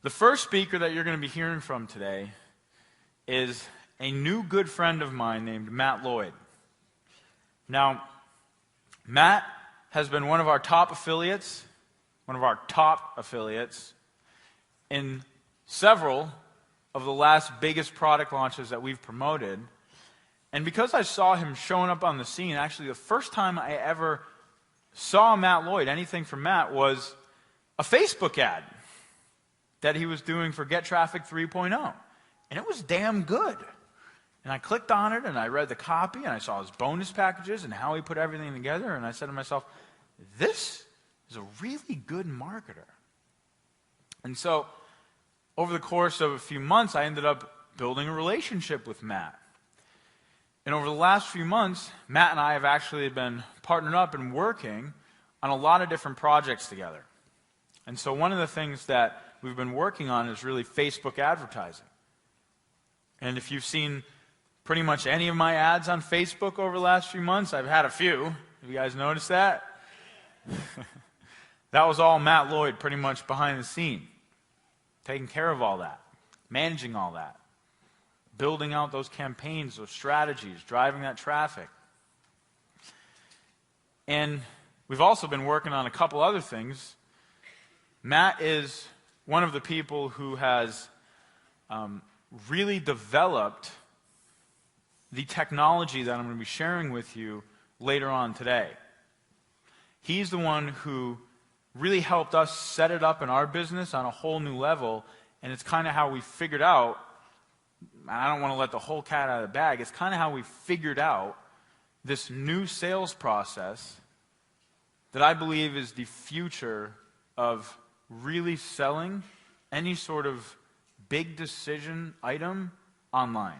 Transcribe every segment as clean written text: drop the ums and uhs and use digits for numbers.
The first speaker that you're going to be hearing from today is a new good friend of mine named Matt Lloyd. Now, Matt has been one of our top affiliates in several of the last biggest product launches that we've promoted. And because I saw him showing up on the scene, actually the first time I ever saw Matt Lloyd, anything from Matt, was a Facebook ad that he was doing for Get Traffic 3.0. And it was damn good. And I clicked on it, and I read the copy, and I saw his bonus packages and how he put everything together, and I said to myself, this is a really good marketer. And so, over the course of a few months, I ended up building a relationship with Matt. And over the last few months, Matt and I have actually been partnered up and working on a lot of different projects together. And so one of the things that we've been working on is really Facebook advertising. And if you've seen pretty much any of my ads on Facebook over the last few months, I've had a few. Have you guys noticed that? That was all Matt Lloyd pretty much behind the scene, taking care of all that, managing all that, building out those campaigns, those strategies, driving that traffic. And we've also been working on a couple other things. Matt is one of the people who has really developed the technology that I'm going to be sharing with you later on today. He's the one who really helped us set it up in our business on a whole new level, and it's kind of how we figured out, I don't want to let the whole cat out of the bag, it's kind of how we figured out this new sales process that I believe is the future of really selling any sort of big decision item online.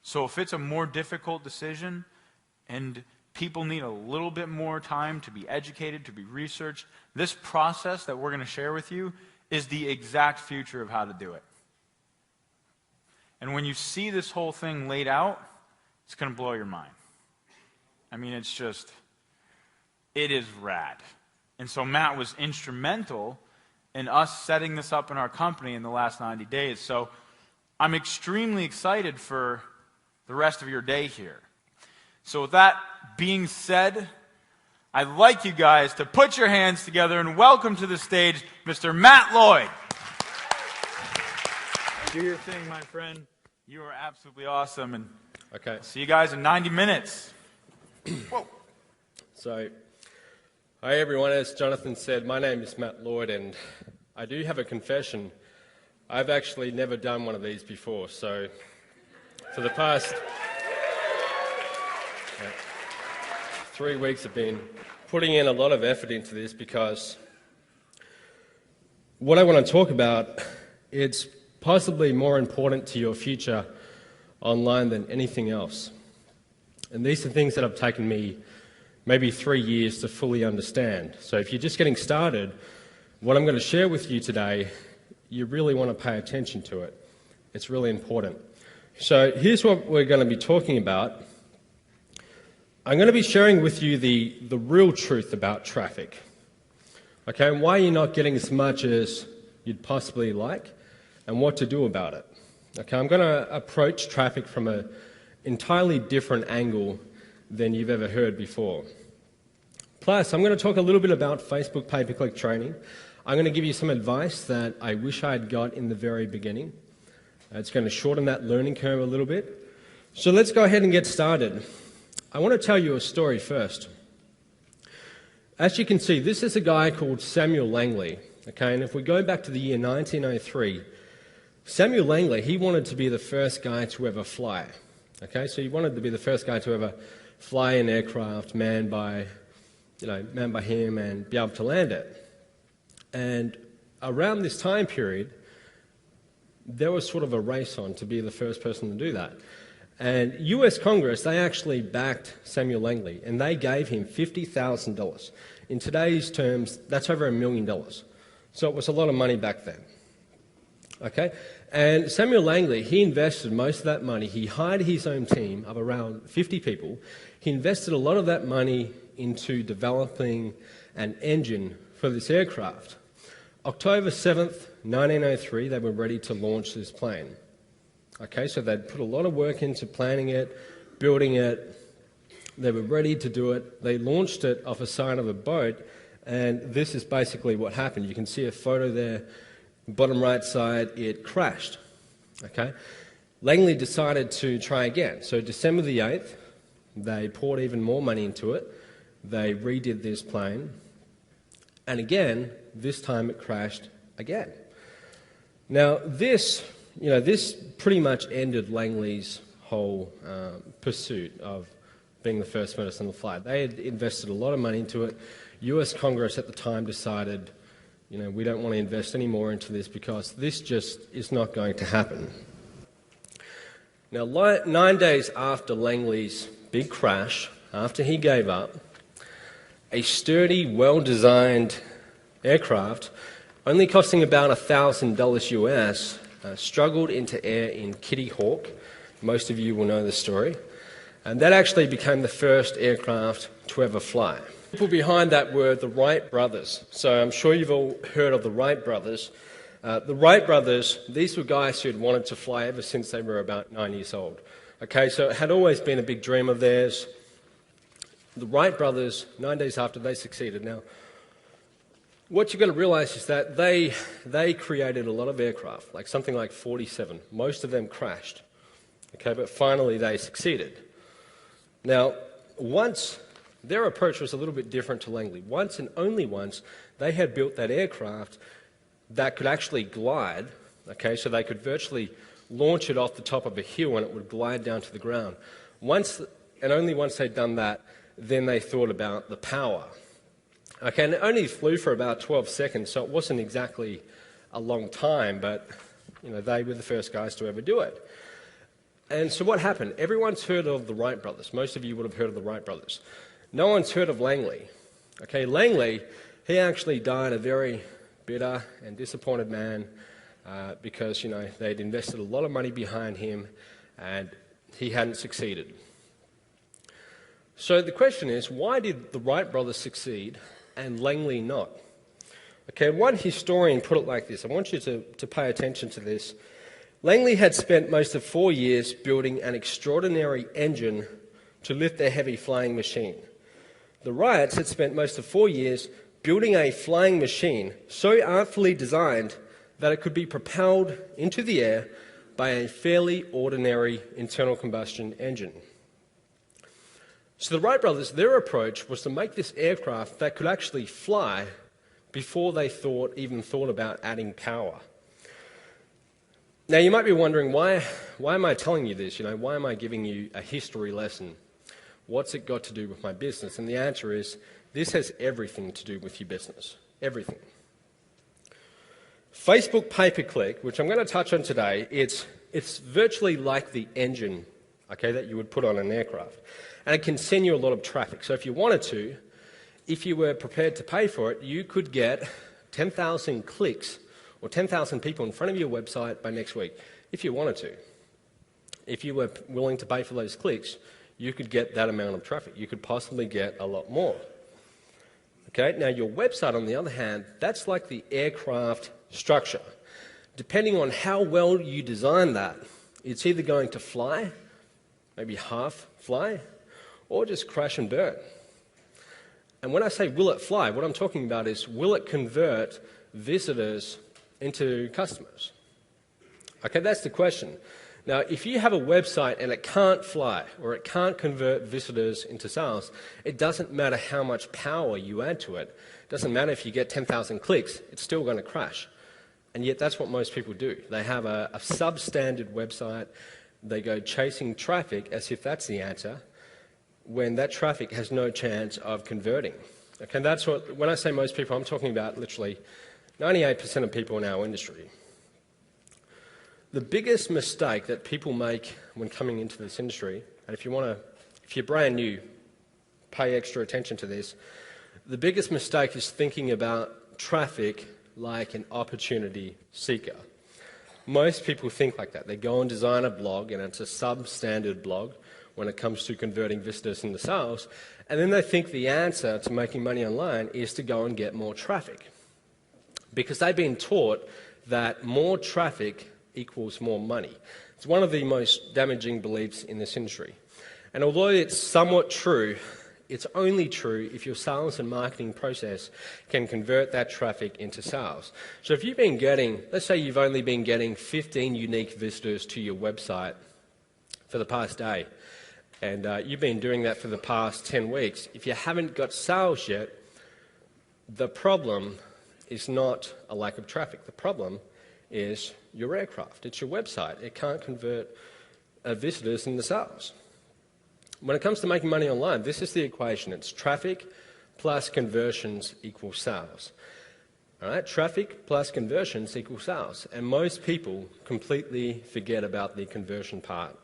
So if it's a more difficult decision and people need a little bit more time to be educated, to be researched, this process that we're going to share with you is the exact future of how to do it. And when you see this whole thing laid out, it's going to blow your mind. I mean, it is rad. And so Matt was instrumental in us setting this up in our company in the last 90 days. So I'm extremely excited for the rest of your day here. So with that being said, I'd like you guys to put your hands together and welcome to the stage Mr. Matt Lloyd. Do your thing, my friend. You are absolutely awesome. And okay. See you guys in 90 minutes. Whoa. So, hi everyone. As Jonathan said, my name is Matt Lloyd, and I do have a confession. I've actually never done one of these before. So, for the past 3 weeks I've been putting in a lot of effort into this, because what I want to talk about, it's possibly more important to your future online than anything else. And these are things that have taken me maybe 3 years to fully understand. So if you're just getting started, what I'm going to share with you today, you really want to pay attention to it. It's really important. So here's what we're going to be talking about. I'm going to be sharing with you the real truth about traffic. Okay, and why you're not getting as much as you'd possibly like, and what to do about it. Okay, I'm going to approach traffic from an entirely different angle than you've ever heard before. Plus, I'm going to talk a little bit about Facebook pay-per-click training. I'm going to give you some advice that I wish I had got in the very beginning. It's going to shorten that learning curve a little bit. So let's go ahead and get started. I want to tell you a story first. As you can see, this is a guy called Samuel Langley. Okay, and if we go back to the year 1903, Samuel Langley, he wanted to be the first guy to ever fly. Okay, so he wanted to be the first guy to ever fly an aircraft manned by him and be able to land it. And around this time period, there was sort of a race on to be the first person to do that. And US Congress, they actually backed Samuel Langley, and they gave him $50,000. In today's terms, that's over $1 million. So it was a lot of money back then. Okay? And Samuel Langley, he invested most of that money. He hired his own team of around 50 people. He invested a lot of that money into developing an engine for this aircraft. October 7th, 1903, they were ready to launch this plane. Okay, so they'd put a lot of work into planning it, building it. They were ready to do it. They launched it off the side of a boat, and this is basically what happened. You can see a photo there, bottom right side, it crashed. Okay, Langley decided to try again. So December the 8th, they poured even more money into it. They redid this plane, and again, this time it crashed again. Now this pretty much ended Langley's whole pursuit of being the first person to fly. They had invested a lot of money into it. US Congress at the time decided, we don't want to invest any more into this because this just is not going to happen. Now, 9 days after Langley's big crash, after he gave up, a sturdy, well-designed aircraft, only costing about $1,000 US, struggled into air in Kitty Hawk. Most of you will know the story. And that actually became the first aircraft to ever fly. People behind that were the Wright brothers. So I'm sure you've all heard of the Wright brothers. The Wright brothers, these were guys who had wanted to fly ever since they were about 9 years old. Okay, so it had always been a big dream of theirs. The Wright brothers, 9 days after, they succeeded. Now, what you've got to realize is that they created a lot of aircraft, like something like 47. Most of them crashed. Okay, but finally they succeeded. Now, once their approach was a little bit different to Langley. Once and only once, they had built that aircraft that could actually glide, okay, so they could virtually launch it off the top of a hill and it would glide down to the ground. Once, and only once they'd done that, then they thought about the power. Okay, and it only flew for about 12 seconds, so it wasn't exactly a long time, but they were the first guys to ever do it. And so what happened? Everyone's heard of the Wright brothers. Most of you would have heard of the Wright brothers. No one's heard of Langley. Okay, Langley, he actually died a very bitter and disappointed man because, they'd invested a lot of money behind him and he hadn't succeeded. So the question is, why did the Wright brothers succeed and Langley not? Okay, one historian put it like this. I want you to pay attention to this. Langley had spent most of 4 years building an extraordinary engine to lift their heavy flying machine. The Wrights had spent most of 4 years building a flying machine so artfully designed that it could be propelled into the air by a fairly ordinary internal combustion engine. So the Wright brothers, their approach was to make this aircraft that could actually fly before they even thought about adding power. Now you might be wondering, why am I telling you this? Why am I giving you a history lesson? What's it got to do with my business? And the answer is, this has everything to do with your business. Everything. Facebook pay-per-click, which I'm going to touch on today, it's virtually like the engine, okay, that you would put on an aircraft. And it can send you a lot of traffic. So if you wanted to, if you were prepared to pay for it, you could get 10,000 clicks or 10,000 people in front of your website by next week, if you wanted to. If you were willing to pay for those clicks, you could get that amount of traffic. You could possibly get a lot more. Okay, now your website, on the other hand, that's like the aircraft structure. Depending on how well you design that, it's either going to fly, maybe half fly, or just crash and burn. And when I say will it fly, what I'm talking about is, will it convert visitors into customers? Okay, that's the question. Now, if you have a website and it can't fly or it can't convert visitors into sales, it doesn't matter how much power you add to it. It doesn't matter if you get 10,000 clicks, it's still going to crash. And yet that's what most people do. They have a substandard website, they go chasing traffic as if that's the answer, when that traffic has no chance of converting. Okay, and that's what, when I say most people, I'm talking about literally 98% of people in our industry. The biggest mistake that people make when coming into this industry, and if you're brand new, pay extra attention to this, the biggest mistake is thinking about traffic like an opportunity seeker. Most people think like that. They go and design a blog, and it's a substandard blog when it comes to converting visitors into sales, and then they think the answer to making money online is to go and get more traffic. Because they've been taught that more traffic equals more money. It's one of the most damaging beliefs in this industry. And although it's somewhat true, it's only true if your sales and marketing process can convert that traffic into sales. So if you've been getting, let's say you've only been getting 15 unique visitors to your website for the past day, and you've been doing that for the past 10 weeks, if you haven't got sales yet, the problem is not a lack of traffic. The problem is your aircraft. It's your website. It can't convert visitors into sales. When it comes to making money online, this is the equation. It's traffic plus conversions equals sales. All right? Traffic plus conversions equals sales. And most people completely forget about the conversion part.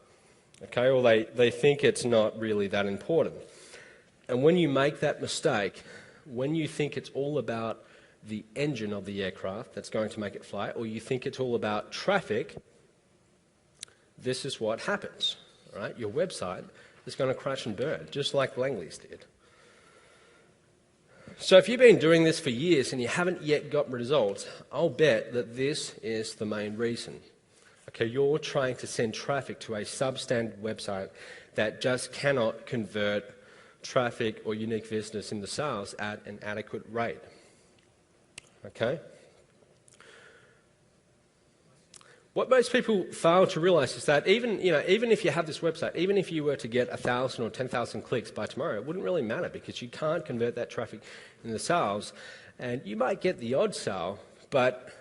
Okay? Or they think it's not really that important. And when you make that mistake, when you think it's all about the engine of the aircraft that's going to make it fly, or you think it's all about traffic, this is what happens. All right? Your website is going to crash and burn, just like Langley's did. So if you've been doing this for years and you haven't yet got results, I'll bet that this is the main reason. Okay, you're trying to send traffic to a substandard website that just cannot convert traffic or unique visitors into sales at an adequate rate. Okay? What most people fail to realize is that even if you have this website, even if you were to get 1,000 or 10,000 clicks by tomorrow, it wouldn't really matter because you can't convert that traffic into sales. And you might get the odd sale, but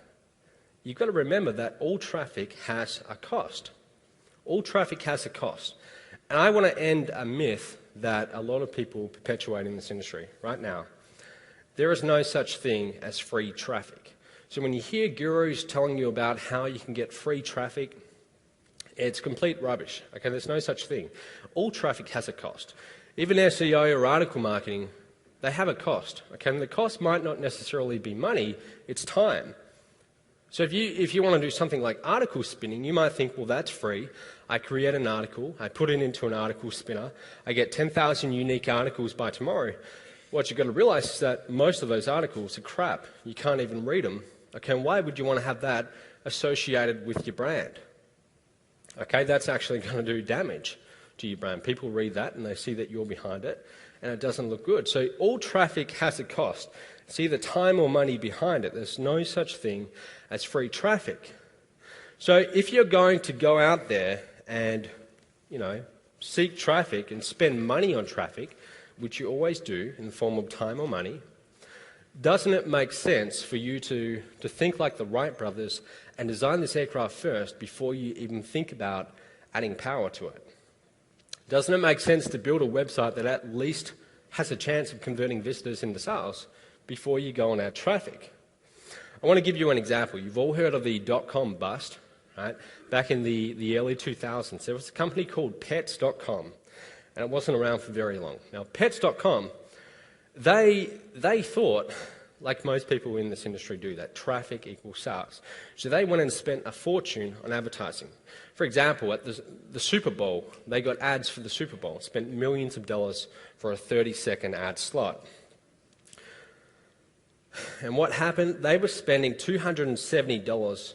you've got to remember that all traffic has a cost. All traffic has a cost. And I want to end a myth that a lot of people perpetuate in this industry right now. There is no such thing as free traffic. So when you hear gurus telling you about how you can get free traffic, it's complete rubbish. Okay, there's no such thing. All traffic has a cost. Even SEO or article marketing, they have a cost. Okay, and the cost might not necessarily be money, it's time. So if you want to do something like article spinning, you might think, well, that's free. I create an article, I put it into an article spinner, I get 10,000 unique articles by tomorrow. What you've got to realize is that most of those articles are crap. You can't even read them. Okay, and why would you want to have that associated with your brand? Okay, that's actually going to do damage to your brand. People read that and they see that you're behind it, and it doesn't look good. So all traffic has a cost. It's either time or money behind it. There's no such thing as free traffic. So if you're going to go out there and, seek traffic and spend money on traffic, which you always do in the form of time or money, doesn't it make sense for you to think like the Wright brothers and design this aircraft first before you even think about adding power to it? Doesn't it make sense to build a website that at least has a chance of converting visitors into sales before you go and add traffic? I want to give you an example. You've all heard of the .com bust, right? Back in the early 2000s, there was a company called Pets.com, and it wasn't around for very long. Now, Pets.com, they thought, like most people in this industry do, that traffic equals sales. So they went and spent a fortune on advertising. For example, at the Super Bowl, they got ads for the Super Bowl, spent millions of dollars for a 30-second ad slot. And what happened? They were spending $270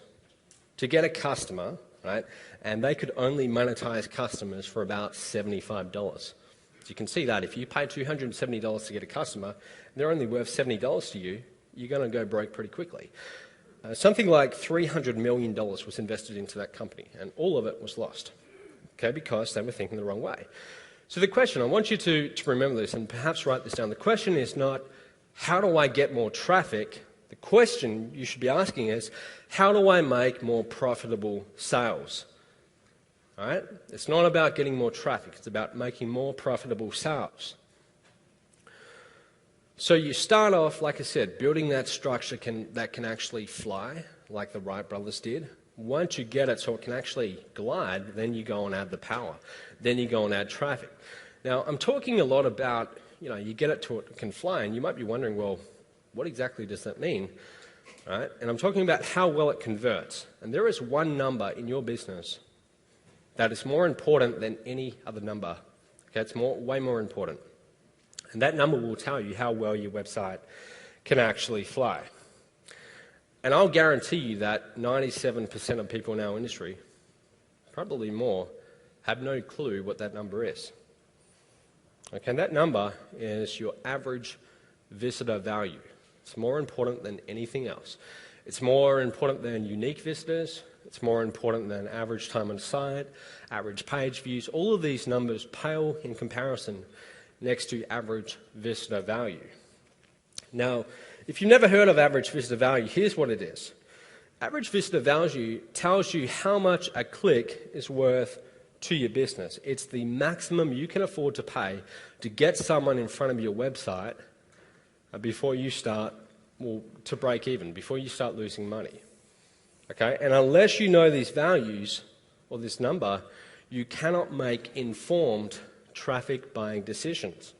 to get a customer, right? And they could only monetize customers for about $75. So you can see that if you pay $270 to get a customer, and they're only worth $70 to you, you're going to go broke pretty quickly. Something like $300 million was invested into that company, and all of it was lost, okay, because they were thinking the wrong way. So the question, I want you to remember this and perhaps write this down. The question is not, how do I get more traffic? The question you should be asking is, how do I make more profitable sales? All right? It's not about getting more traffic. It's about making more profitable sales. So you start off, like I said, building that structure that can actually fly, like the Wright brothers did. Once you get it so it can actually glide, then you go and add the power. Then you go and add traffic. Now, I'm talking a lot about, you get it to it can fly, and you might be wondering, well, what exactly does that mean? Right? And I'm talking about how well it converts. And there is one number in your business that is more important than any other number. Okay, it's way more important. And that number will tell you how well your website can actually fly. And I'll guarantee you that 97% of people in our industry, probably more, have no clue what that number is. Okay, that number is your average visitor value. It's more important than anything else. It's more important than unique visitors. It's more important than average time on site, average page views. All of these numbers pale in comparison next to average visitor value. Now, if you've never heard of average visitor value, here's what it is. Average visitor value tells you how much a click is worth to your business. It's the maximum you can afford to pay to get someone in front of your website before you start, to break even, before you start losing money. Okay? And unless you know these values or this number, you cannot make informed traffic buying decisions.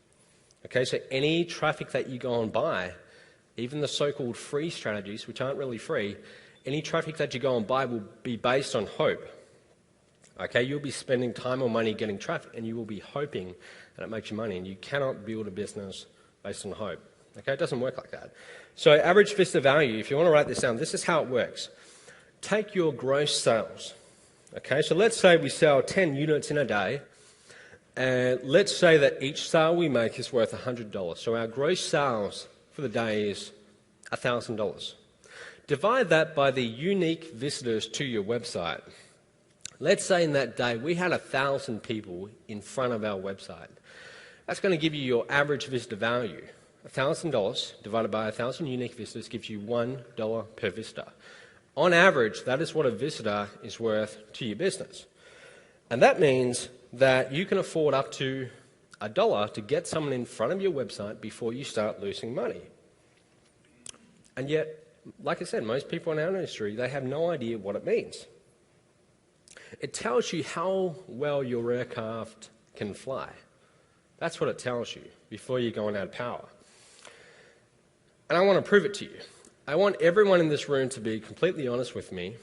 Okay? So any traffic that you go and buy, even the so-called free strategies, which aren't really free, any traffic that you go and buy will be based on hope. Okay, you'll be spending time or money getting traffic, and you will be hoping that it makes you money, and you cannot build a business based on hope. Okay, it doesn't work like that. So average visitor value, if you want to write this down, this is how it works. Take your gross sales. Okay, so let's say we sell 10 units in a day, and let's say that each sale we make is worth $100. So our gross sales for the day is $1,000. Divide that by the unique visitors to your website. Let's say in that day we had 1,000 people in front of our website. That's going to give you your average visitor value. $1,000 divided by 1,000 unique visitors gives you $1 per visitor. On average, that is what a visitor is worth to your business. And that means that you can afford up to $1 to get someone in front of your website before you start losing money. And yet, like I said, most people in our industry, they have no idea what it means. It tells you how well your aircraft can fly. That's what it tells you before you're going out of power. And I want to prove it to you. I want everyone in this room to be completely honest with me.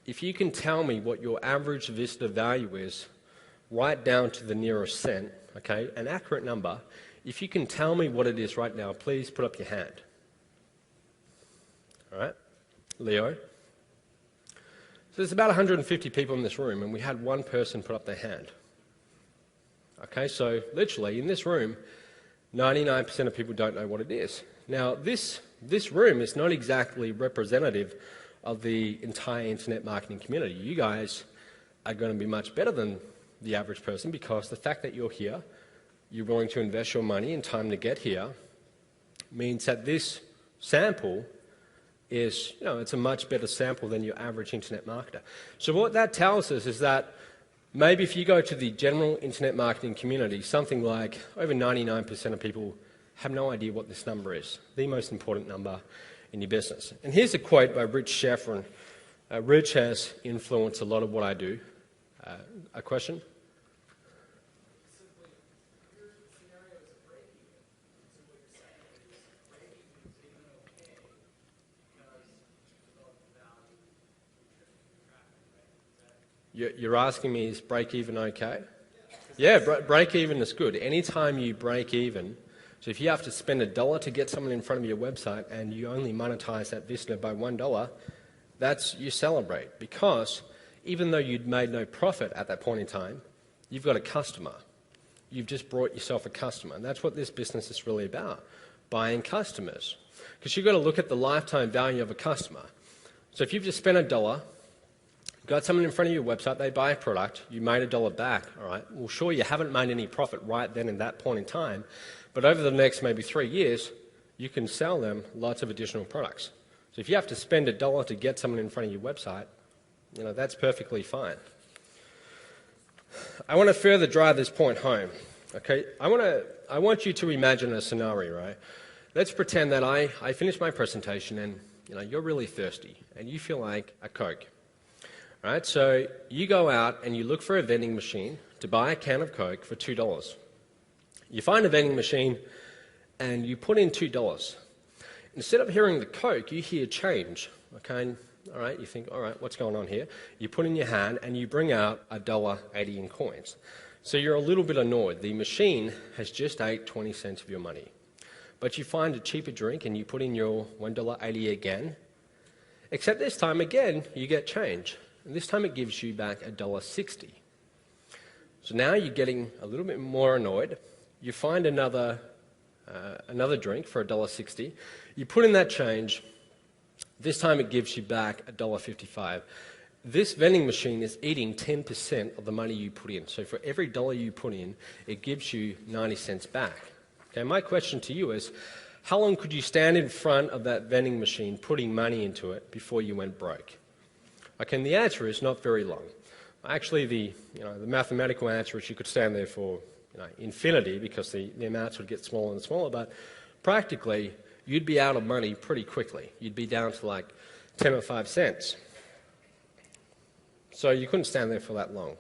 If you can tell me what your average visitor value is, right down to the nearest cent, okay, an accurate number, if you can tell me what it is right now, please put up your hand. All right, Leo. So there's about 150 people in this room, and we had one person put up their hand. Okay, so literally in this room, 99% of people don't know what it is. Now, this room is not exactly representative of the entire internet marketing community. You guys are going to be much better than the average person because the fact that you're here, you're willing to invest your money and time to get here, means that this sample is, it's a much better sample than your average internet marketer. So what that tells us is that maybe if you go to the general internet marketing community, something like over 99% of people have no idea what this number is, the most important number in your business. And here's a quote by Rich Schefren. Rich has influenced a lot of what I do. A question? You're asking me, is break even okay? Yeah, break even is good. Anytime you break even, so if you have to spend $1 to get someone in front of your website and you only monetize that visitor by $1, you celebrate, because even though you'd made no profit at that point in time, you've got a customer. You've just brought yourself a customer, and that's what this business is really about, buying customers. Because you've got to look at the lifetime value of a customer. So if you've just spent $1, got someone in front of your website, they buy a product, you made $1 back, all right? Well, sure, you haven't made any profit right then in that point in time, but over the next maybe 3 years, you can sell them lots of additional products. So if you have to spend $1 to get someone in front of your website, that's perfectly fine. I want to further drive this point home, okay? I want you to imagine a scenario, right? Let's pretend that I finish my presentation and, you're really thirsty and you feel like a Coke. All right, so you go out and you look for a vending machine to buy a can of Coke for $2. You find a vending machine and you put in $2. Instead of hearing the Coke, you hear change. Okay, all right, you think, all right, what's going on here? You put in your hand and you bring out $1.80 in coins. So you're a little bit annoyed. The machine has just ate 20 cents of your money. But you find a cheaper drink and you put in your $1.80 again, Except this time, again, you get change. And this time it gives you back $1.60. So now you're getting a little bit more annoyed. You find another drink for $1.60. You put in that change. This time it gives you back $1.55. This vending machine is eating 10% of the money you put in. So for every dollar you put in, it gives you 90 cents back. Okay, my question to you is, how long could you stand in front of that vending machine putting money into it before you went broke? Okay, and the answer is not very long. Actually, the mathematical answer is you could stand there for infinity, because the amounts would get smaller and smaller, but practically you'd be out of money pretty quickly. You'd be down to like 10 or 5 cents. So you couldn't stand there for that long.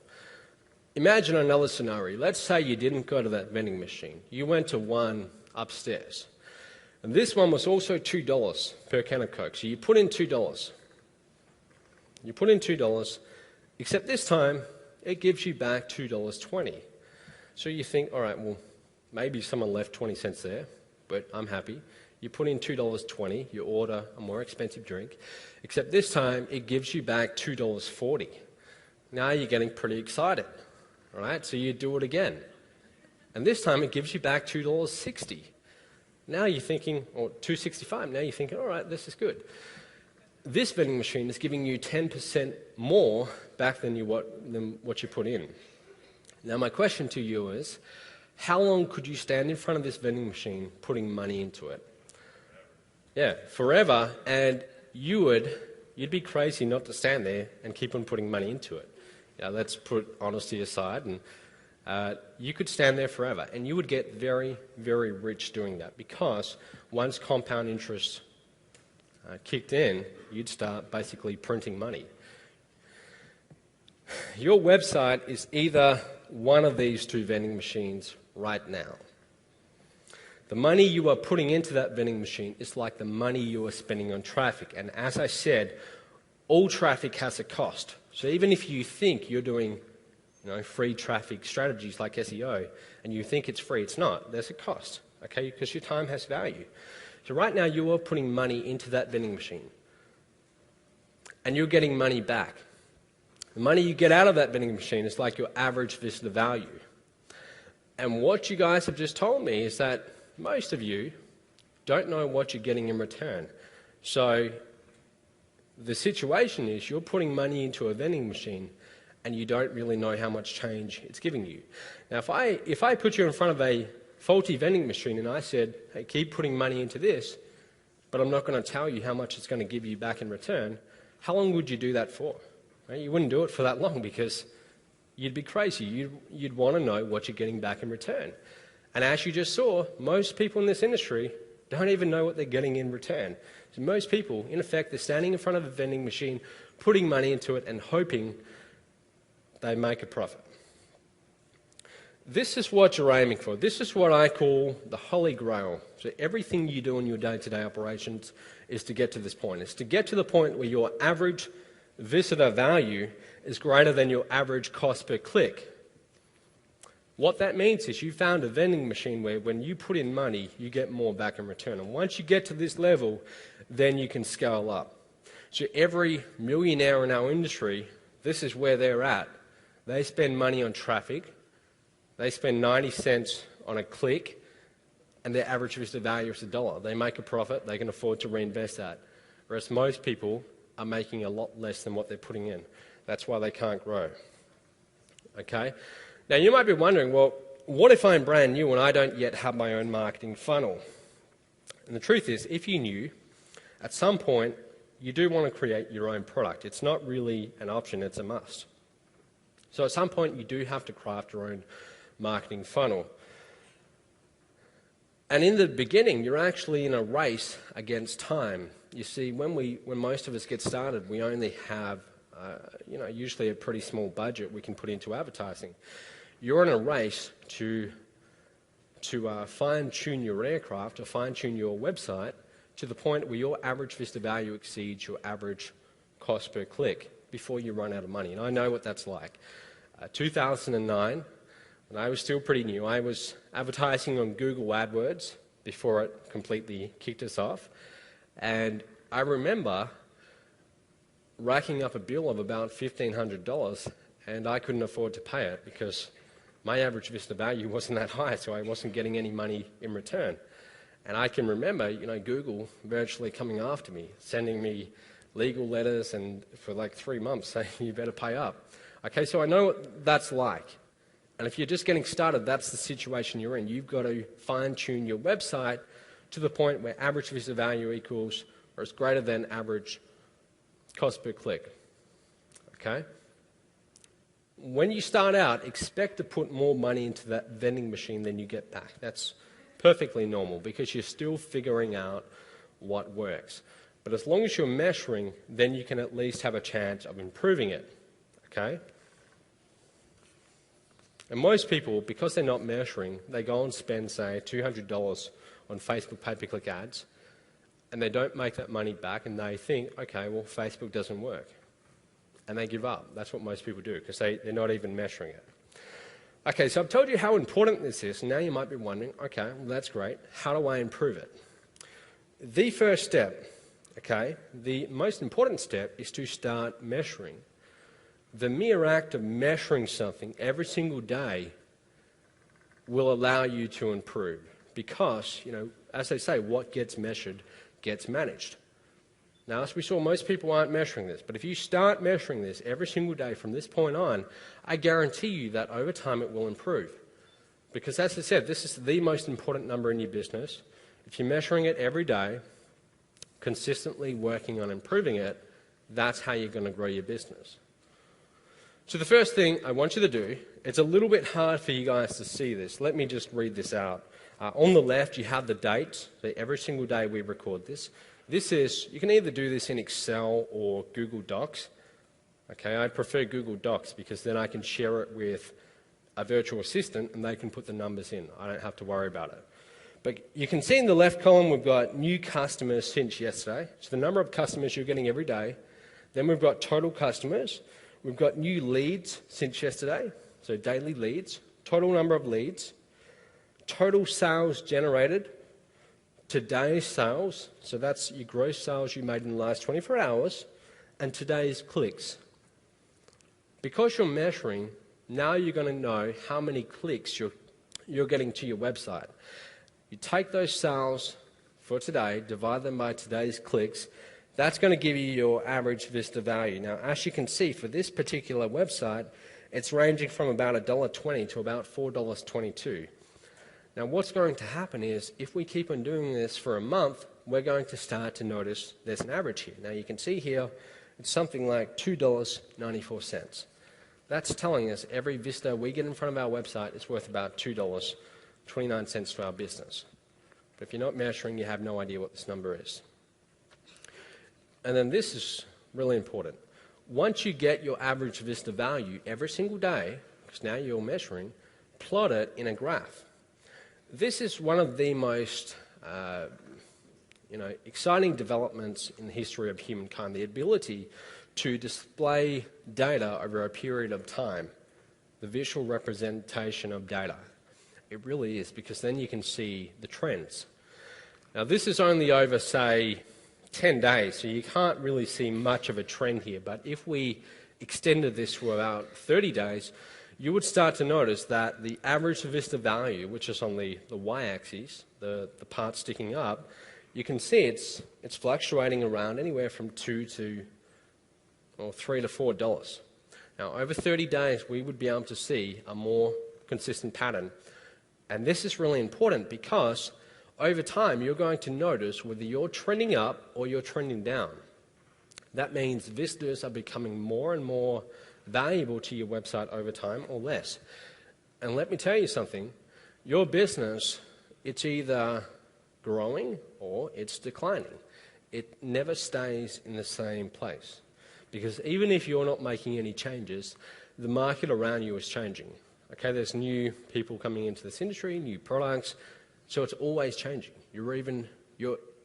Imagine another scenario. Let's say you didn't go to that vending machine. You went to one upstairs. And this one was also $2 per can of Coke. So you put in $2. You put in $2, except this time it gives you back $2.20. So you think, all right, well, maybe someone left 20 cents there, but I'm happy. You put in $2.20, you order a more expensive drink, except this time it gives you back $2.40. Now you're getting pretty excited, all right? So you do it again. And this time it gives you back $2.60. Now you're thinking, or $2.65, now you're thinking, all right, this is good. This vending machine is giving you 10% more back than what you put in. Now my question to you is, how long could you stand in front of this vending machine putting money into it? Yeah, forever, and you'd be crazy not to stand there and keep on putting money into it. Yeah, let's put honesty aside, and you could stand there forever, and you would get very, very rich doing that, because once compound interest kicked in, you'd start basically printing money. Your website is either one of these two vending machines right now. The money you are putting into that vending machine is like the money you are spending on traffic, and as I said, all traffic has a cost. So even if you think you're doing free traffic strategies like SEO, and you think it's free, it's not. There's a cost, okay, because your time has value. So right now you are putting money into that vending machine, and you're getting money back. The money you get out of that vending machine is like your average visitor value. And what you guys have just told me is that most of you don't know what you're getting in return. So the situation is you're putting money into a vending machine and you don't really know how much change it's giving you. Now, if I put you in front of a faulty vending machine and I said, hey, keep putting money into this, but I'm not going to tell you how much it's going to give you back in return, how long would you do that for? Right? You wouldn't do it for that long, because you'd be crazy. You'd want to know what you're getting back in return. And as you just saw, most people in this industry don't even know what they're getting in return. So most people, in effect, they're standing in front of a vending machine, putting money into it and hoping they make a profit. This is what you're aiming for. This is what I call the holy grail. So everything you do in your day-to-day operations is to get to this point. It's to get to the point where your average visitor value is greater than your average cost per click. What that means is you found a vending machine where when you put in money, you get more back in return. And once you get to this level, then you can scale up. So every millionaire in our industry, this is where they're at. They spend money on traffic. They spend 90 cents on a click, and their average visitor value is $1. They make a profit. They can afford to reinvest that. Whereas most people are making a lot less than what they're putting in. That's why they can't grow. Okay? Now, you might be wondering, well, what if I'm brand new and I don't yet have my own marketing funnel? And the truth is, if you knew, at some point, you do want to create your own product. It's not really an option, it's a must. So at some point, you do have to craft your own marketing funnel. And in the beginning, you're actually in a race against time. You see, when most of us get started, we only have, usually a pretty small budget we can put into advertising. You're in a race to fine-tune your aircraft, to fine-tune your website to the point where your average visitor value exceeds your average cost per click before you run out of money. And I know what that's like. 2009, when I was still pretty new, I was advertising on Google AdWords before it completely kicked us off. And I remember racking up a bill of about $1,500, and I couldn't afford to pay it because my average Vista value wasn't that high, so I wasn't getting any money in return. And I can remember, Google virtually coming after me, sending me legal letters and for like 3 months saying you better pay up. Okay, so I know what that's like. And if you're just getting started, that's the situation you're in. You've got to fine-tune your website to the point where average Vista value equals or is greater than average cost per click. Okay? When you start out, expect to put more money into that vending machine than you get back. That's perfectly normal because you're still figuring out what works. But as long as you're measuring, then you can at least have a chance of improving it. Okay? And most people, because they're not measuring, they go and spend, say, $200 on Facebook pay-per-click ads, and they don't make that money back, and they think, okay, well, Facebook doesn't work. And they give up. That's what most people do, because they're not even measuring it. Okay, so I've told you how important this is, and now you might be wondering, okay, well, that's great. How do I improve it? The first step, okay, the most important step is to start measuring. The mere act of measuring something every single day will allow you to improve because, as they say, what gets measured gets managed. Now, as we saw, most people aren't measuring this, but if you start measuring this every single day from this point on, I guarantee you that over time it will improve. Because as I said, this is the most important number in your business. If you're measuring it every day, consistently working on improving it, that's how you're going to grow your business. So the first thing I want you to do, it's a little bit hard for you guys to see this. Let me just read this out. On the left, you have the dates. So every single day we record this. This is, you can either do this in Excel or Google Docs. Okay, I prefer Google Docs because then I can share it with a virtual assistant and they can put the numbers in. I don't have to worry about it. But you can see in the left column we've got new customers since yesterday. So the number of customers you're getting every day. Then we've got total customers. We've got new leads since yesterday, so daily leads, total number of leads, total sales generated, today's sales, so that's your gross sales you made in the last 24 hours, and today's clicks. Because you're measuring, now you're going to know how many clicks you're getting to your website. You take those sales for today, divide them by today's clicks. That's going to give you your average Vista value. Now, as you can see, for this particular website, it's ranging from about $1.20 to about $4.22. Now, what's going to happen is, if we keep on doing this for a month, we're going to start to notice there's an average here. Now, you can see here, it's something like $2.94. That's telling us every Vista we get in front of our website is worth about $2.29 to our business. But if you're not measuring, you have no idea what this number is. And then this is really important. Once you get your average Vista value every single day, because now you're measuring, plot it in a graph. This is one of the most exciting developments in the history of humankind, the ability to display data over a period of time, the visual representation of data. It really is, because then you can see the trends. Now, this is only over, say, 10 days, so you can't really see much of a trend here, but if we extended this for about 30 days, you would start to notice that the average Vista value, which is on the y-axis, the part sticking up, you can see it's fluctuating around anywhere from $3 to $4. Now, over 30 days, we would be able to see a more consistent pattern, and this is really important because over time, you're going to notice whether you're trending up or you're trending down. That means visitors are becoming more and more valuable to your website over time or less. And let me tell you something, your business, it's either growing or it's declining. It never stays in the same place. Because even if you're not making any changes, the market around you is changing. Okay, there's new people coming into this industry, new products, so it's always changing. You're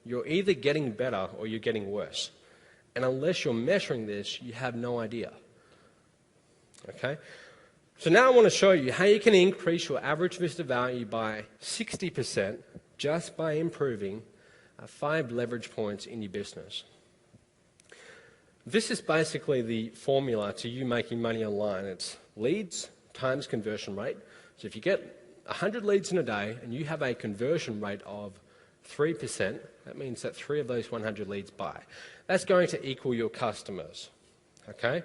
either getting better or you're getting worse. And unless you're measuring this, you have no idea. Okay? So now I want to show you how you can increase your average Vista value by 60% just by improving 5 leverage points in your business. This is basically the formula to you making money online. It's leads times conversion rate. So if you get 100 leads in a day and you have a conversion rate of 3%, that means that 3 of those 100 leads buy. That's going to equal your customers. Okay?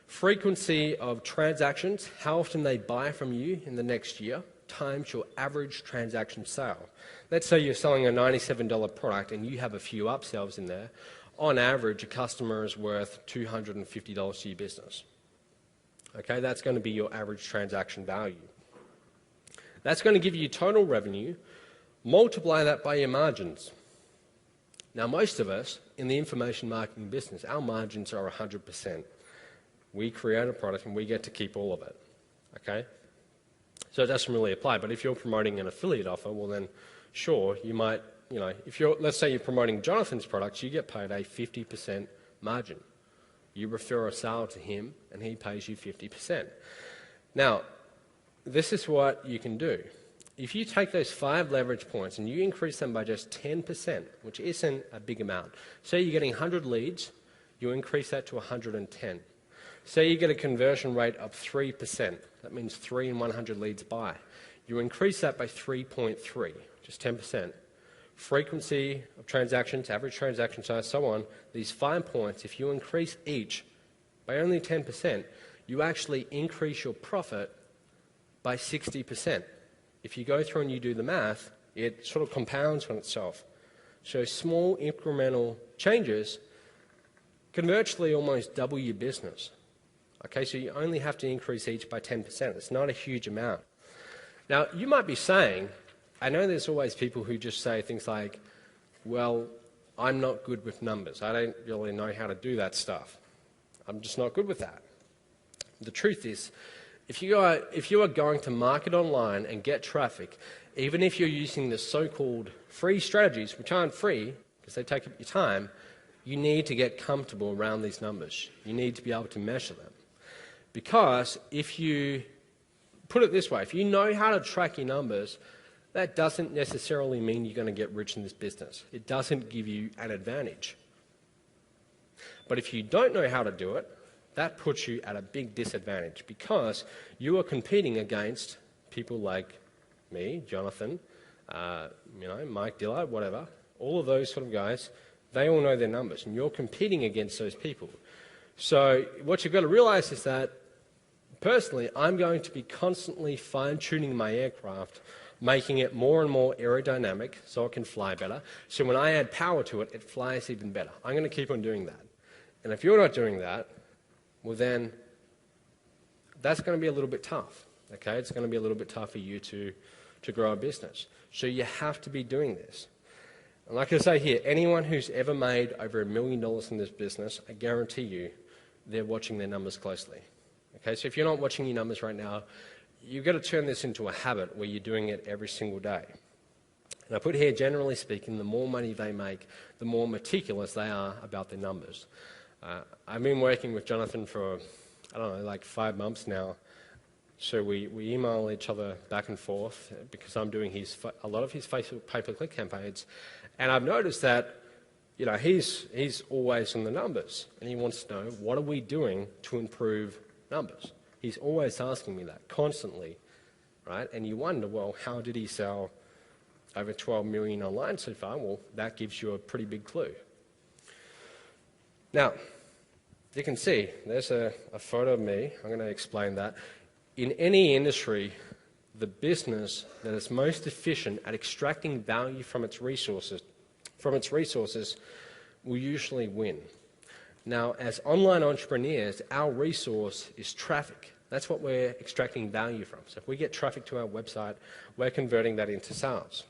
Frequency of transactions, how often they buy from you in the next year, times your average transaction sale. Let's say you're selling a $97 product and you have a few upsells in there. On average, a customer is worth $250 to your business. Okay, that's going to be your average transaction value. That's going to give you total revenue. Multiply that by your margins. Now, most of us in the information marketing business, our margins are 100%. We create a product and we get to keep all of it. Okay? So it doesn't really apply. But if you're promoting an affiliate offer, well then, sure, you might, let's say you're promoting Jonathan's products, you get paid a 50% margin. You refer a sale to him and he pays you 50%. Now, this is what you can do. If you take those 5 leverage points and you increase them by just 10%, which isn't a big amount, say you're getting 100 leads, you increase that to 110. Say you get a conversion rate of 3%, that means 3 in 100 leads buy. You increase that by 3.3, just 10%. Frequency of transactions, average transaction size, so on, these 5 points, if you increase each by only 10%, you actually increase your profit by 60%. If you go through and you do the math, it sort of compounds on itself. So small incremental changes can virtually almost double your business. Okay, so you only have to increase each by 10%. It's not a huge amount. Now, you might be saying, I know there's always people who just say things like, well, I'm not good with numbers. I don't really know how to do that stuff. I'm just not good with that. The truth is, if you are going to market online and get traffic, even if you're using the so-called free strategies, which aren't free because they take up your time, you need to get comfortable around these numbers. You need to be able to measure them. Because if you put it this way, if you know how to track your numbers, that doesn't necessarily mean you're going to get rich in this business. It doesn't give you an advantage. But if you don't know how to do it, that puts you at a big disadvantage because you are competing against people like me, Jonathan, Mike Dillard, whatever, all of those sort of guys. They all know their numbers, and you're competing against those people. So what you've got to realize is that, personally, I'm going to be constantly fine-tuning my aircraft, making it more and more aerodynamic so it can fly better. So when I add power to it, it flies even better. I'm going to keep on doing that. And if you're not doing that, well then, that's going to be a little bit tough. Okay, it's going to be a little bit tough for you to grow a business. So you have to be doing this. And like I say here, anyone who's ever made over $1 million in this business, I guarantee you, they're watching their numbers closely. Okay, so if you're not watching your numbers right now, you've got to turn this into a habit where you're doing it every single day. And I put here, generally speaking, the more money they make, the more meticulous they are about their numbers. I've been working with Jonathan for, I don't know, like 5 months now. So we email each other back and forth because I'm doing a lot of his Facebook pay-per-click campaigns. And I've noticed that, he's always on the numbers. And he wants to know, what are we doing to improve numbers? He's always asking me that, constantly, right? And you wonder, well, how did he sell over 12 million online so far? Well, that gives you a pretty big clue. Now, you can see, there's a photo of me. I'm going to explain that. In any industry, the business that is most efficient at extracting value from its resources will usually win. Now, as online entrepreneurs, our resource is traffic. That's what we're extracting value from. So if we get traffic to our website, we're converting that into sales.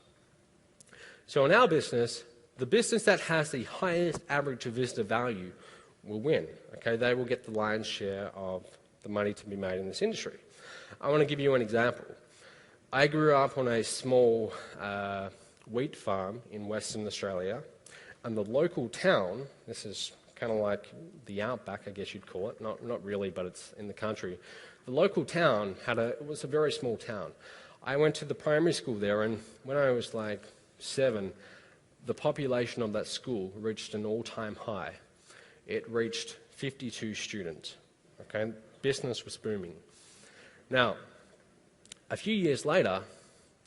So in our business, the business that has the highest average visitor value will win. Okay, they will get the lion's share of the money to be made in this industry. I want to give you an example. I grew up on a small wheat farm in Western Australia, and the local town, this is kind of like the outback, I guess you'd call it, not really, but it's in the country. The local town it was a very small town. I went to the primary school there, and when I was like 7, the population of that school reached an all-time high. it reached 52 students. Okay, business was booming. Now, a few years later,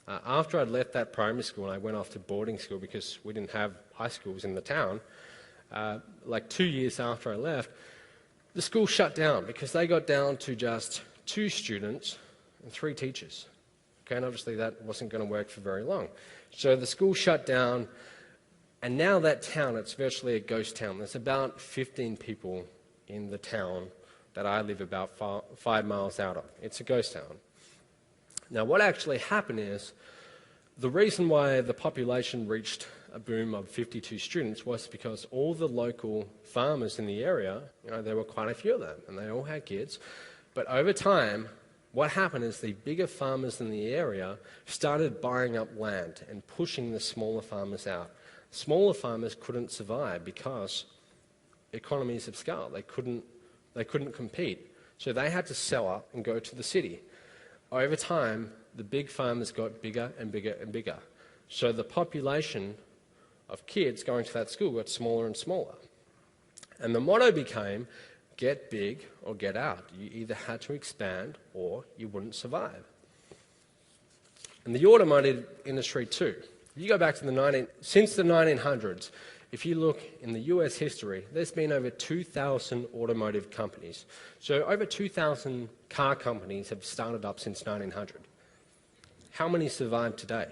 after I'd left that primary school and I went off to boarding school because we didn't have high schools in the town, like 2 years after I left, the school shut down because they got down to just 2 students and 3 teachers. Okay, and obviously that wasn't going to work for very long. So the school shut down, and now that town, it's virtually a ghost town. There's about 15 people in the town that I live about 5 miles out of. It's a ghost town. Now, what actually happened is, the reason why the population reached a boom of 52 students was because all the local farmers in the area, there were quite a few of them, and they all had kids. But over time, what happened is the bigger farmers in the area started buying up land and pushing the smaller farmers out. Smaller farmers couldn't survive because economies of scale. They couldn't compete. So they had to sell up and go to the city. Over time, the big farmers got bigger and bigger and bigger. So the population of kids going to that school got smaller and smaller. And the motto became, get big or get out. You either had to expand or you wouldn't survive. And the automotive industry too. If you go back to since the 1900s, if you look in the US history, there's been over 2,000 automotive companies. So over 2,000 car companies have started up since 1900. How many survive today?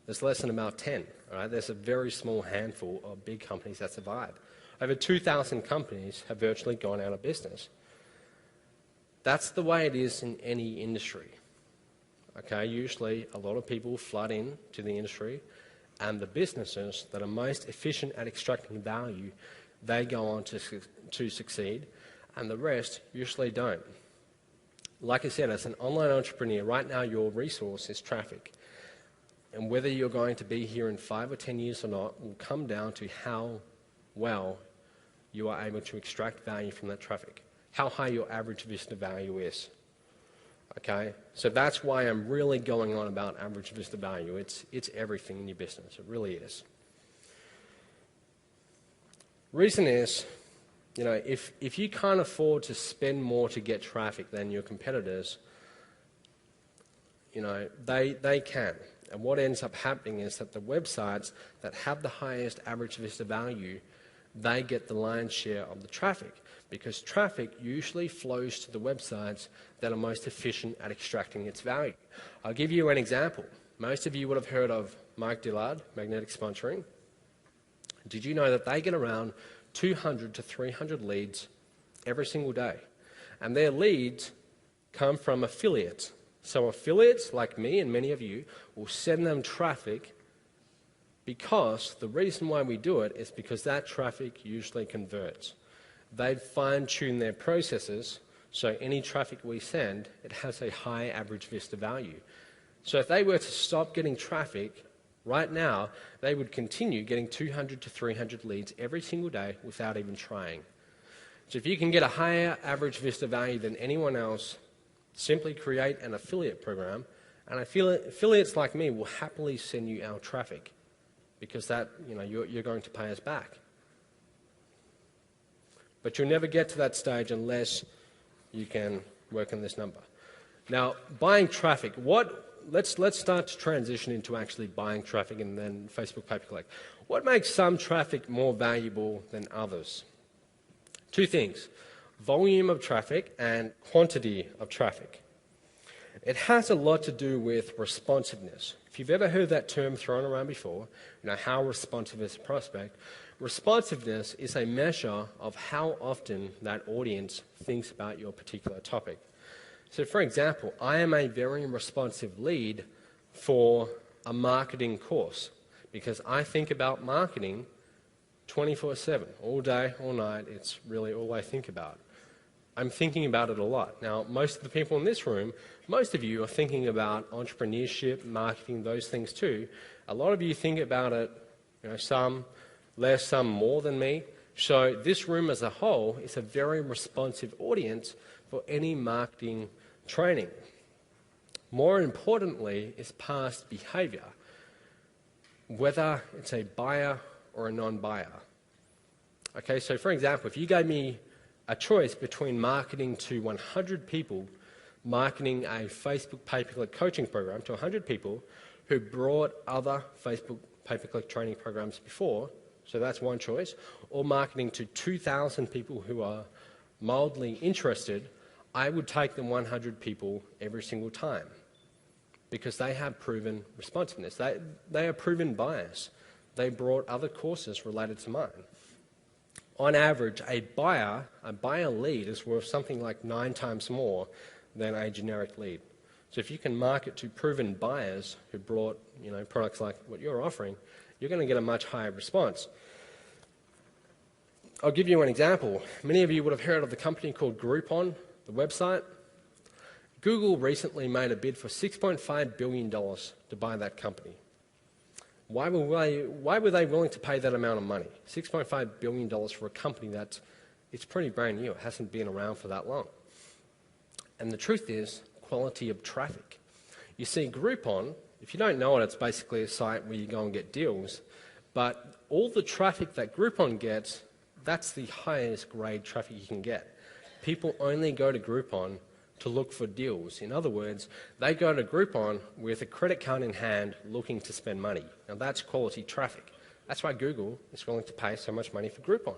There's less than about 10. Right? There's a very small handful of big companies that survive. Over 2,000 companies have virtually gone out of business. That's the way it is in any industry. Okay, usually a lot of people flood in to the industry, and the businesses that are most efficient at extracting value, they go on to succeed, and the rest usually don't. Like I said, as an online entrepreneur, right now your resource is traffic. And whether you're going to be here in 5 or 10 years or not will come down to how well you are able to extract value from that traffic, how high your average visitor value is. Okay, so that's why I'm really going on about average visitor value. It's everything in your business. It really is. Reason is, if you can't afford to spend more to get traffic than your competitors, they can. And what ends up happening is that the websites that have the highest average visitor value, they get the lion's share of the traffic, because traffic usually flows to the websites that are most efficient at extracting its value. I'll give you an example. Most of you would have heard of Mike Dillard, Magnetic Sponsoring. Did you know that they get around 200 to 300 leads every single day? And their leads come from affiliates. So affiliates like me and many of you will send them traffic, because the reason why we do it is because that traffic usually converts. They fine-tune their processes, so any traffic we send, it has a high average visitor value. So if they were to stop getting traffic right now, they would continue getting 200 to 300 leads every single day without even trying. So if you can get a higher average visitor value than anyone else, simply create an affiliate program, and affiliates like me will happily send you our traffic, because that, you're going to pay us back. But you'll never get to that stage unless you can work on this number. Now, buying traffic, let's start to transition into actually buying traffic and then Facebook pay-per-click. What makes some traffic more valuable than others? 2 things, volume of traffic and quantity of traffic. It has a lot to do with responsiveness. If you've ever heard that term thrown around before, how responsive is a prospect? Responsiveness is a measure of how often that audience thinks about your particular topic. So for example, I am a very responsive lead for a marketing course, because I think about marketing 24/7, all day, all night. It's really all I think about. I'm thinking about it a lot. Now, most of the people in this room, most of you are thinking about entrepreneurship, marketing, those things too. A lot of you think about it, some less, some more than me. So this room as a whole is a very responsive audience for any marketing training. More importantly is past behavior, whether it's a buyer or a non-buyer. Okay, so for example, if you gave me a choice between marketing to 100 people, marketing a Facebook pay-per-click coaching program to 100 people who brought other Facebook pay-per-click training programs before, so that's one choice, or marketing to 2,000 people who are mildly interested, I would take the 100 people every single time because they have proven responsiveness. They are proven buyers. They brought other courses related to mine. On average, a buyer lead is worth something like 9 times more than a generic lead. So if you can market to proven buyers who brought products like what you're offering, you're going to get a much higher response. I'll give you an example. Many of you would have heard of the company called Groupon, the website. Google recently made a bid for $6.5 billion to buy that company. Why were they willing to pay that amount of money? $6.5 billion for a company it's pretty brand new. It hasn't been around for that long. And the truth is, quality of traffic. You see, Groupon, if you don't know it, it's basically a site where you go and get deals. But all the traffic that Groupon gets, that's the highest grade traffic you can get. People only go to Groupon to look for deals. In other words, they go to Groupon with a credit card in hand looking to spend money. Now that's quality traffic. That's why Google is willing to pay so much money for Groupon.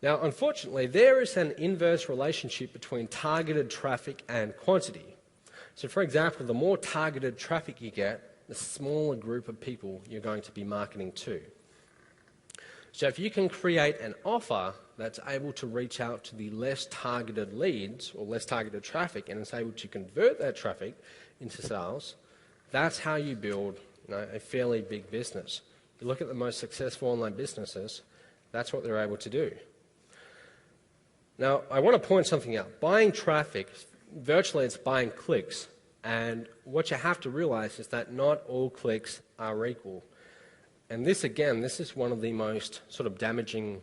Now, unfortunately, there is an inverse relationship between targeted traffic and quantity. So for example, the more targeted traffic you get, the smaller group of people you're going to be marketing to. So if you can create an offer that's able to reach out to the less targeted leads or less targeted traffic and is able to convert that traffic into sales, that's how you build a fairly big business. You look at the most successful online businesses, that's what they're able to do. Now, I want to point something out. Buying traffic, virtually it's buying clicks. And what you have to realize is that not all clicks are equal. And this, again, this is one of the most sort of damaging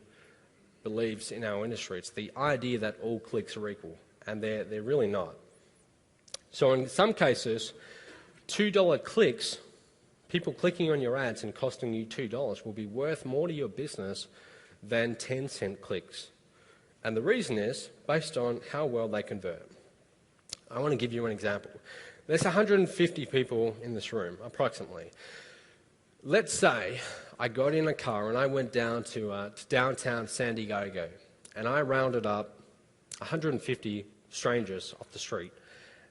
beliefs in our industry. It's the idea that all clicks are equal, and they're really not. So in some cases, $2 clicks, people clicking on your ads and costing you $2 will be worth more to your business than 10-cent clicks. And the reason is based on how well they convert. I want to give you an example. There's 150 people in this room, approximately. Let's say I got in a car and I went down to downtown San Diego and I rounded up 150 strangers off the street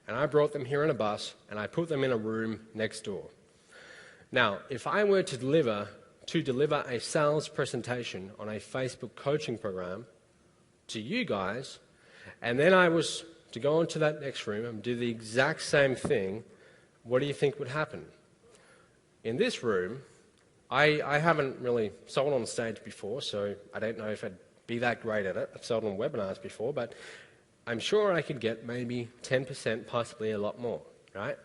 and I brought them here in a bus and I put them in a room next door. Now, if I were to deliver a sales presentation on a Facebook coaching program to you guys, and then I was to go into that next room and do the exact same thing, what do you think would happen? In this room, I haven't really sold on stage before, so I don't know if I'd be that great at it. I've sold on webinars before, but I'm sure I could get maybe 10%, possibly a lot more, right?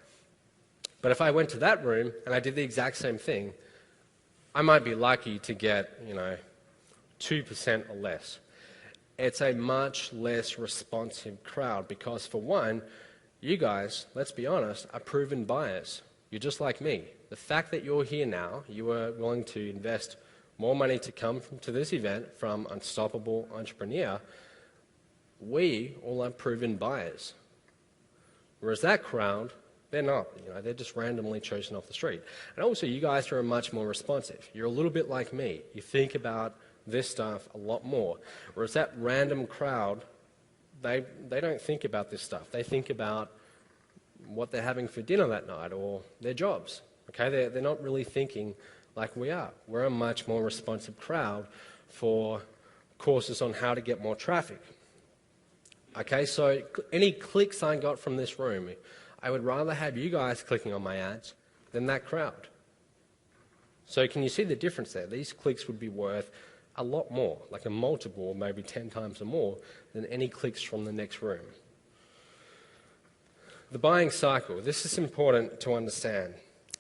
But if I went to that room and I did the exact same thing, I might be lucky to get, 2% or less. It's a much less responsive crowd because, for one, you guys, let's be honest, are proven buyers. You're just like me. The fact that you're here now, you are willing to invest more money to come to this event from Unstoppable Entrepreneur, we all are proven buyers. Whereas that crowd, they're not. They're just randomly chosen off the street. And also, you guys are much more responsive. You're a little bit like me. You think about this stuff a lot more. Whereas that random crowd, they don't think about this stuff. They think about what they're having for dinner that night or their jobs. Okay, they're not really thinking like we are. We're a much more responsive crowd for courses on how to get more traffic. Okay, so any clicks I got from this room, I would rather have you guys clicking on my ads than that crowd. So can you see the difference there? These clicks would be worth a lot more, like a multiple, maybe 10 times or more, than any clicks from the next room. The buying cycle, this is important to understand.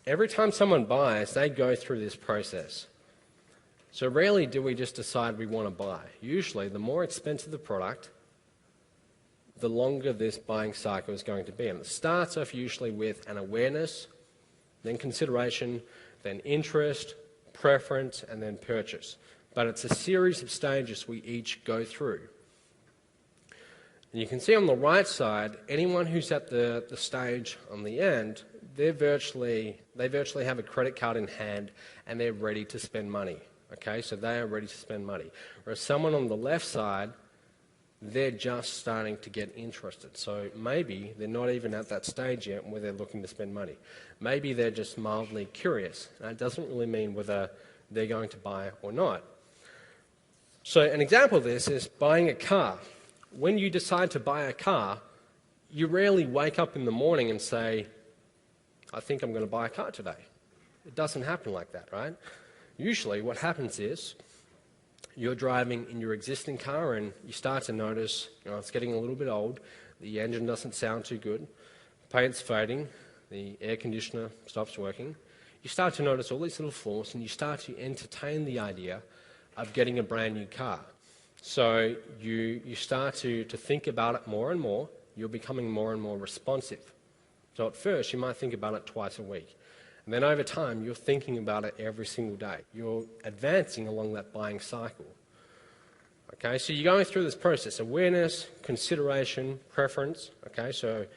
Every time someone buys, they go through this process. So rarely do we just decide we want to buy. Usually, the more expensive the product, the longer this buying cycle is going to be. And it starts off usually with an awareness, then consideration, then interest, preference, and then purchase. but it's a series of stages we each go through. And you can see on the right side, anyone who's at the stage on the end, they virtually have a credit card in hand and they're ready to spend money. Okay, so they are ready to spend money. Whereas someone on the left side, they're just starting to get interested. So maybe they're not even at that stage yet where they're looking to spend money. Maybe they're just mildly curious. And it doesn't really mean whether they're going to buy or not. So an example of this is buying a car. When you decide to buy a car, you rarely wake up in the morning and say, I think I'm going to buy a car today. It doesn't happen like that, right? Usually what happens is you're driving in your existing car and you start to notice, it's getting a little bit old, the engine doesn't sound too good, paint's fading, the air conditioner stops working. You start to notice all these little flaws and you start to entertain the idea of getting a brand new car. So you start to think about it more and more. You're becoming more and more responsive. So at first you might think about it twice a week. And then over time you're thinking about it every single day. You're advancing along that buying cycle. Okay, so you're going through this process: awareness, consideration, preference. Okay, so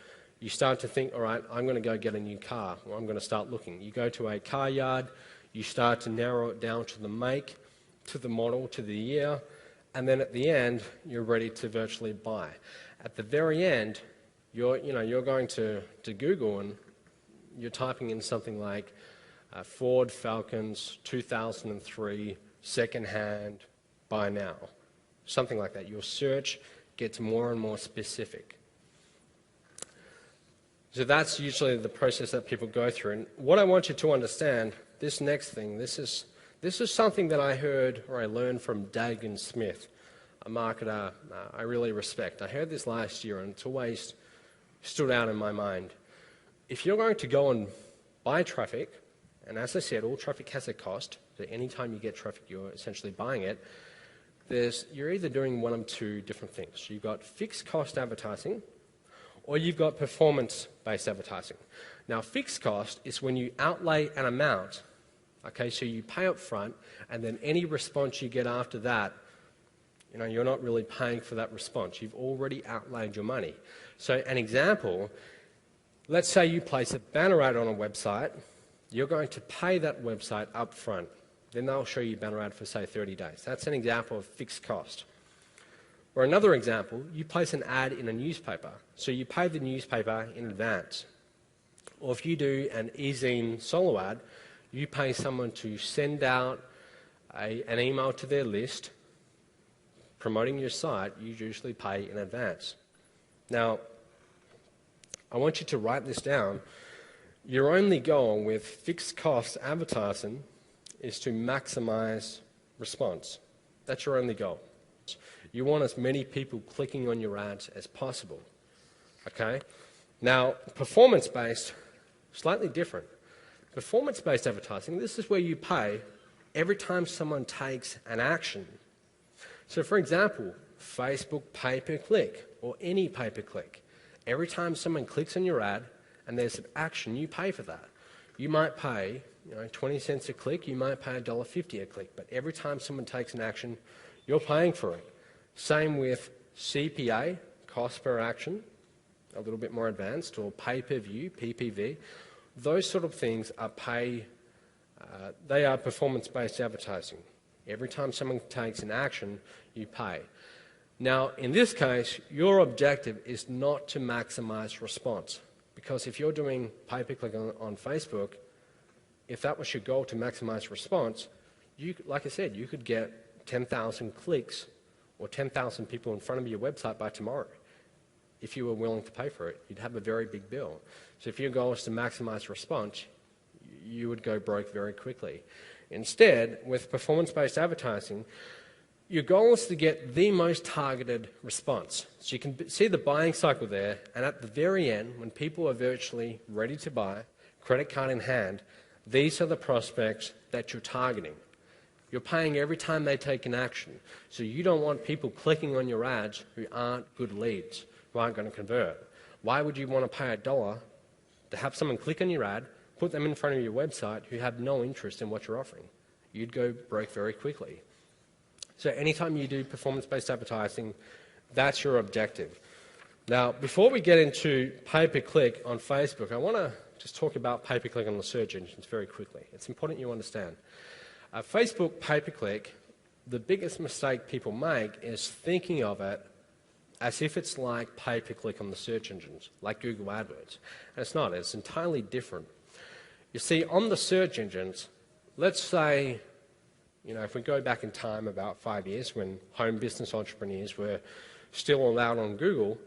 you start to think, all right, I'm going to go get a new car, or I'm going to start looking. You go to a car yard, you start to narrow it down to the make, to the model, to the year, and then at the end, you're ready to virtually buy. At the very end, you're going to Google and you're typing in something like Ford Falcons 2003 second-hand buy now, something like that. Your search gets more and more specific. So that's usually the process that people go through. And what I want you to understand, this next thing, this is something that I heard or I learned from Dagan Smith, a marketer I really respect. I heard this last year and it's always stood out in my mind. If you're going to go and buy traffic, and as I said, all traffic has a cost, so anytime you get traffic, you're essentially buying it, you're either doing one of two different things. You've got fixed cost advertising, or you've got performance-based advertising. Now, fixed cost is when you outlay an amount, okay, so you pay up front, and then any response you get after that, you're not really paying for that response. You've already outlaid your money. So an example, let's say you place a banner ad on a website, you're going to pay that website up front. Then they'll show you banner ad for, say, 30 days. That's an example of fixed cost. Or another example, you place an ad in a newspaper. So you pay the newspaper in advance. Or if you do an e-zine solo ad, you pay someone to send out an email to their list promoting your site. You usually pay in advance. Now, I want you to write this down. Your only goal with fixed cost advertising is to maximize response. That's your only goal. You want as many people clicking on your ads as possible. Okay? Now, performance-based, slightly different. Performance-based advertising, this is where you pay every time someone takes an action. So for example, Facebook pay-per-click or any pay-per-click. Every time someone clicks on your ad and there's an action, you pay for that. You might pay 20 cents a click, you might pay $1.50 a click, but every time someone takes an action, you're paying for it. Same with CPA, cost per action, a little bit more advanced, or pay-per-view, PPV. Those sort of things are they are performance-based advertising. Every time someone takes an action, you pay. Now, in this case, your objective is not to maximize response, because if you're doing pay-per-click on Facebook, if that was your goal to maximize response, like I said, you could get 10,000 clicks or 10,000 people in front of your website by tomorrow. If you were willing to pay for it, you'd have a very big bill. So if your goal is to maximize response, you would go broke very quickly. Instead, with performance-based advertising, your goal is to get the most targeted response. So you can see the buying cycle there, and at the very end, when people are virtually ready to buy, credit card in hand, these are the prospects that you're targeting. You're paying every time they take an action. So you don't want people clicking on your ads who aren't good leads, who aren't going to convert. Why would you want to pay $1 to have someone click on your ad, put them in front of your website who have no interest in what you're offering? You'd go broke very quickly. So anytime you do performance-based advertising, that's your objective. Now, before we get into pay-per-click on Facebook, I want to just talk about pay-per-click on the search engines very quickly. It's important you understand. Facebook pay-per-click, the biggest mistake people make is thinking of it as if it's like pay-per-click on the search engines, like Google AdWords. And it's not. It's entirely different. You see, on the search engines, let's say, if we go back in time about 5 years when home business entrepreneurs were still allowed on Google,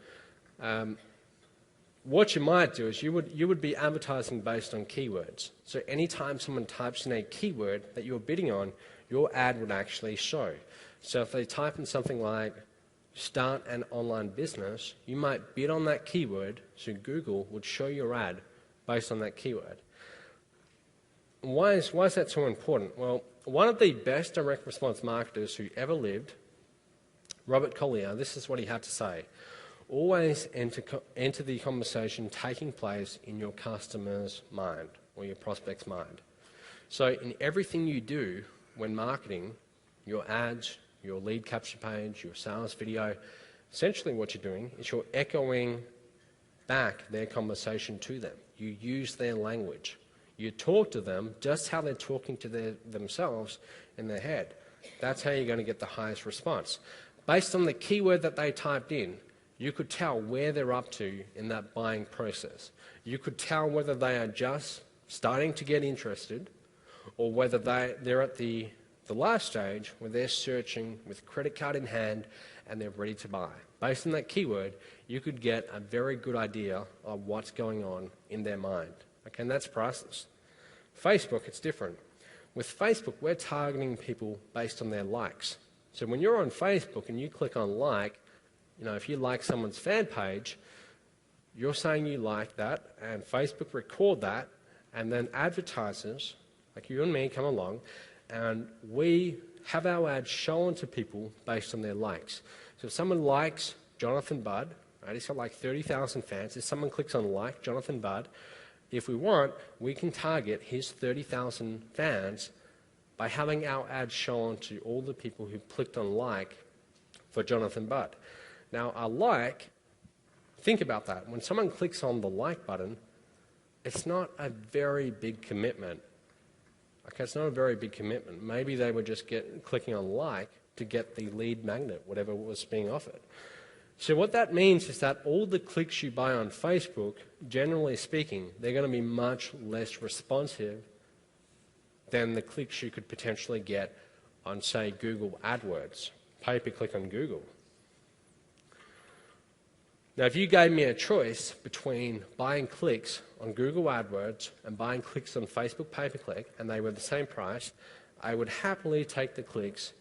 what you might do is you would be advertising based on keywords. So anytime someone types in a keyword that you're bidding on, your ad would actually show. So if they type in something like start an online business, you might bid on that keyword, so Google would show your ad based on that keyword. Why is that so important? Well, one of the best direct response marketers who ever lived, Robert Collier, this is what he had to say. Always enter the conversation taking place in your customer's mind or your prospect's mind. So in everything you do when marketing, your ads, your lead capture page, your sales video, essentially what you're doing is you're echoing back their conversation to them. You use their language. You talk to them just how they're talking to themselves in their head. That's how you're going to get the highest response. Based on the keyword that they typed in, you could tell where they're up to in that buying process. You could tell whether they are just starting to get interested or whether they're at the last stage where they're searching with credit card in hand and they're ready to buy. Based on that keyword, you could get a very good idea of what's going on in their mind. Okay, and that's priceless. Facebook, it's different. With Facebook, we're targeting people based on their likes. So when you're on Facebook and you click on like, if you like someone's fan page, you're saying you like that, and Facebook record that, and then advertisers, like you and me, come along, and we have our ads shown to people based on their likes. So if someone likes Jonathan Budd, right, he's got like 30,000 fans. If someone clicks on like Jonathan Budd, if we want, we can target his 30,000 fans by having our ads shown to all the people who clicked on like for Jonathan Budd. Now, a like, think about that. When someone clicks on the like button, it's not a very big commitment. Okay, it's not a very big commitment. Maybe they were just clicking on like to get the lead magnet, whatever was being offered. So what that means is that all the clicks you buy on Facebook, generally speaking, they're going to be much less responsive than the clicks you could potentially get on, say, Google AdWords, pay-per-click on Google. Now, if you gave me a choice between buying clicks on Google AdWords and buying clicks on Facebook pay-per-click, and they were the same price, I would happily take the clicks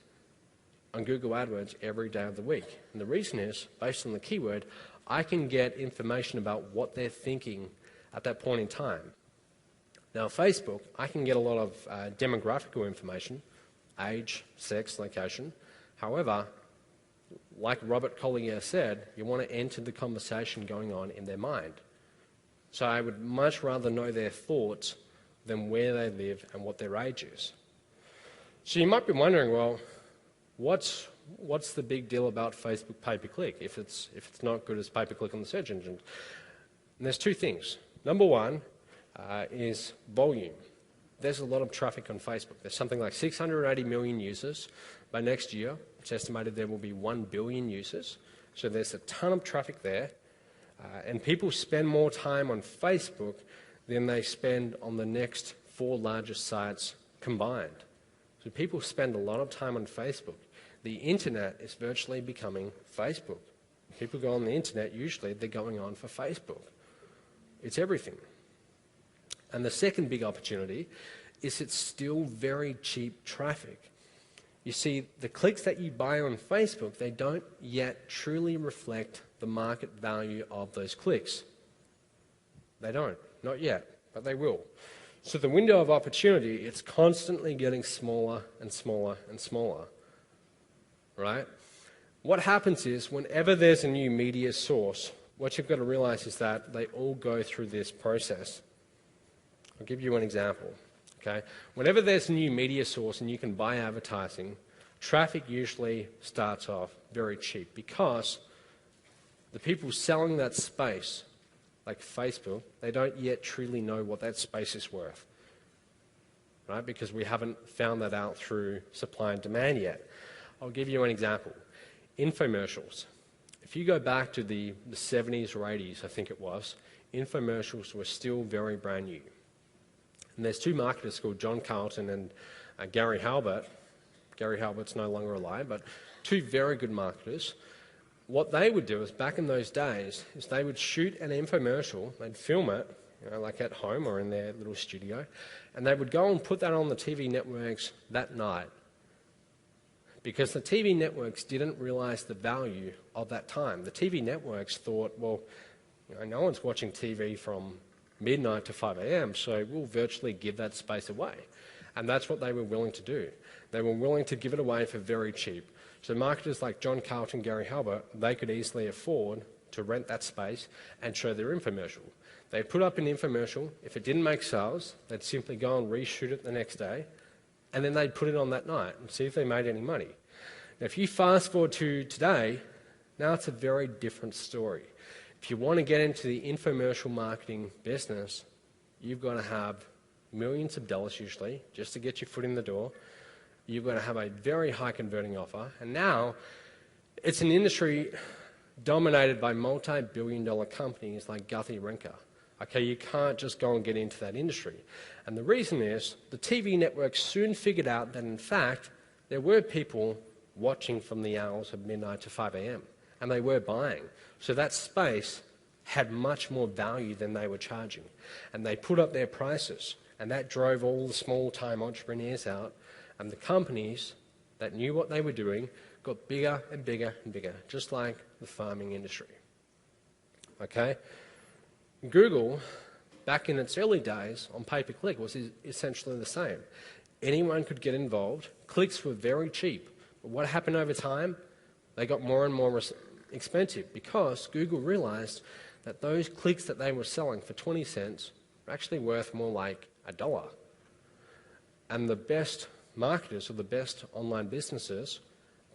on Google AdWords every day of the week. And the reason is, based on the keyword, I can get information about what they're thinking at that point in time. Now, Facebook, I can get a lot of demographical information, age, sex, location. However, like Robert Collier said, you want to enter the conversation going on in their mind. So I would much rather know their thoughts than where they live and what their age is. So you might be wondering, well, what's the big deal about Facebook pay-per-click if it's not good as pay-per-click on the search engine? And there's two things. Number one is volume. There's a lot of traffic on Facebook. There's something like 680 million users. By next year, it's estimated there will be 1 billion users. So there's a ton of traffic there. And people spend more time on Facebook than they spend on the next 4 largest sites combined. So people spend a lot of time on Facebook. The internet is virtually becoming Facebook. People go on the internet, usually they're going on for Facebook. It's everything. And the second big opportunity is it's still very cheap traffic. You see, the clicks that you buy on Facebook, they don't yet truly reflect the market value of those clicks. They don't, not yet, but they will. So the window of opportunity, it's constantly getting smaller and smaller and smaller, right? What happens is whenever there's a new media source, what you've got to realize is that they all go through this process. I'll give you an example. Okay? Whenever there's a new media source and you can buy advertising, traffic usually starts off very cheap because the people selling that space, like Facebook, they don't yet truly know what that space is worth, right? Because we haven't found that out through supply and demand yet. I'll give you an example. Infomercials. If you go back to the 70s or 80s, I think it was, infomercials were still very brand new. And there's two marketers called John Carlton and Gary Halbert. Gary Halbert's no longer alive, but two very good marketers. What they would do is, back in those days, is they would shoot an infomercial, they'd film it, like at home or in their little studio, and they would go and put that on the TV networks that night. Because the TV networks didn't realize the value of that time. The TV networks thought, well, no one's watching TV from midnight to 5 a.m., so we'll virtually give that space away. And that's what they were willing to do. They were willing to give it away for very cheap. So marketers like John Carlton, Gary Halbert, they could easily afford to rent that space and show their infomercial. They'd put up an infomercial. If it didn't make sales, they'd simply go and reshoot it the next day, and then they'd put it on that night and see if they made any money. Now, if you fast forward to today, now it's a very different story. If you want to get into the infomercial marketing business, you've got to have millions of dollars usually just to get your foot in the door. You've got to have a very high converting offer. And now it's an industry dominated by multi-billion-dollar companies like Guthy-Renker. Okay, you can't just go and get into that industry. And the reason is the TV networks soon figured out that, in fact, there were people watching from the hours of midnight to 5 a.m. and they were buying. So that space had much more value than they were charging. And they put up their prices, and that drove all the small-time entrepreneurs out, and the companies that knew what they were doing got bigger and bigger and bigger, just like the farming industry. Okay? Google, back in its early days on pay-per-click, was essentially the same. Anyone could get involved. Clicks were very cheap. But what happened over time? They got more and more expensive because Google realized that those clicks that they were selling for 20 cents were actually worth more like $1. And the best marketers, or the best online businesses,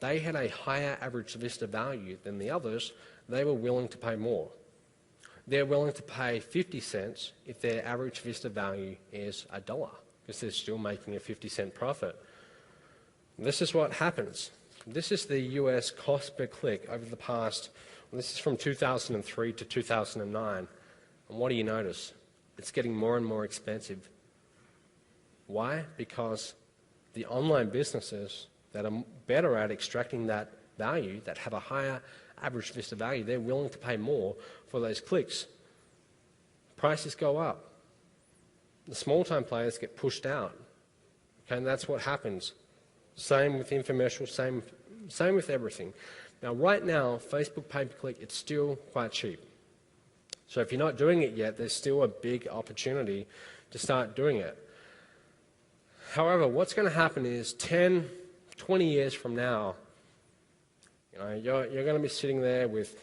they had a higher average vista value than the others. They were willing to pay more. They're willing to pay 50 cents if their average vista value is $1, because they're still making a 50-cent profit. This is what happens. This is the US cost per click over the past, this is from 2003 to 2009. And what do you notice? It's getting more and more expensive. Why? Because the online businesses that are better at extracting that value, that have a higher average vista value, they're willing to pay more for those clicks. Prices go up. The small-time players get pushed out. Okay, and that's what happens. Same with infomercials, same with everything. Now, right now, Facebook pay-per-click, it's still quite cheap. So if you're not doing it yet, there's still a big opportunity to start doing it. However, what's going to happen is 10, 20 years from now, you're going to be sitting there with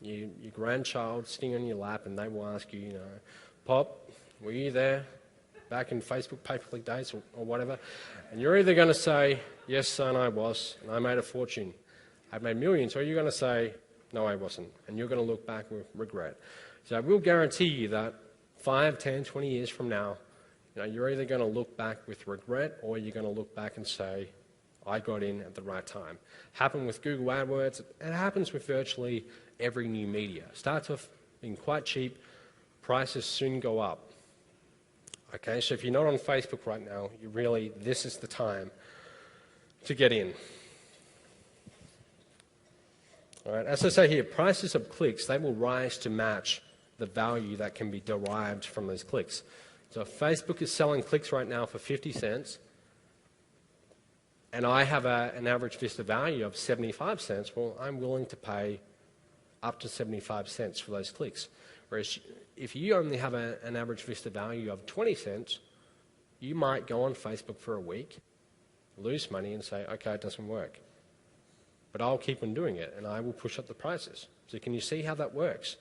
your grandchild sitting on your lap, and they will ask you, Pop, were you there back in Facebook pay-per-click days or whatever? And you're either going to say, yes, son, I was, and I made a fortune. I made millions. Or you're going to say, no, I wasn't. And you're going to look back with regret. So I will guarantee you that 5, 10, 20 years from now, you're either going to look back with regret, or you're going to look back and say, I got in at the right time. Happened with Google AdWords. It happens with virtually every new media. Starts off being quite cheap. Prices soon go up. Okay, so if you're not on Facebook right now, this is the time to get in. All right, as I say here, prices of clicks, they will rise to match the value that can be derived from those clicks. So if Facebook is selling clicks right now for 50 cents, and I have an average vista value of 75 cents, well, I'm willing to pay up to 75 cents for those clicks. Whereas if you only have an average vista value of 20 cents, you might go on Facebook for a week, lose money, and say, okay, it doesn't work. But I'll keep on doing it, and I will push up the prices. So can you see how that works?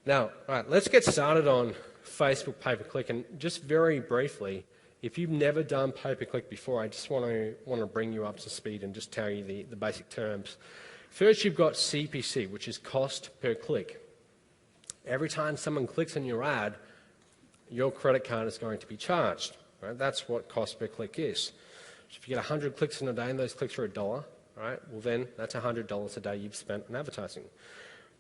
Now, all right, let's get started on Facebook pay-per-click. And just very briefly, If you've never done pay-per-click before, I just want to bring you up to speed and just tell you the basic terms. First, you've got CPC, which is cost per click. Every time someone clicks on your ad, your credit card is going to be charged. Right? That's what cost per click is. So if you get 100 clicks in a day and those clicks are $1, right? Well then, that's $100 a day you've spent on advertising.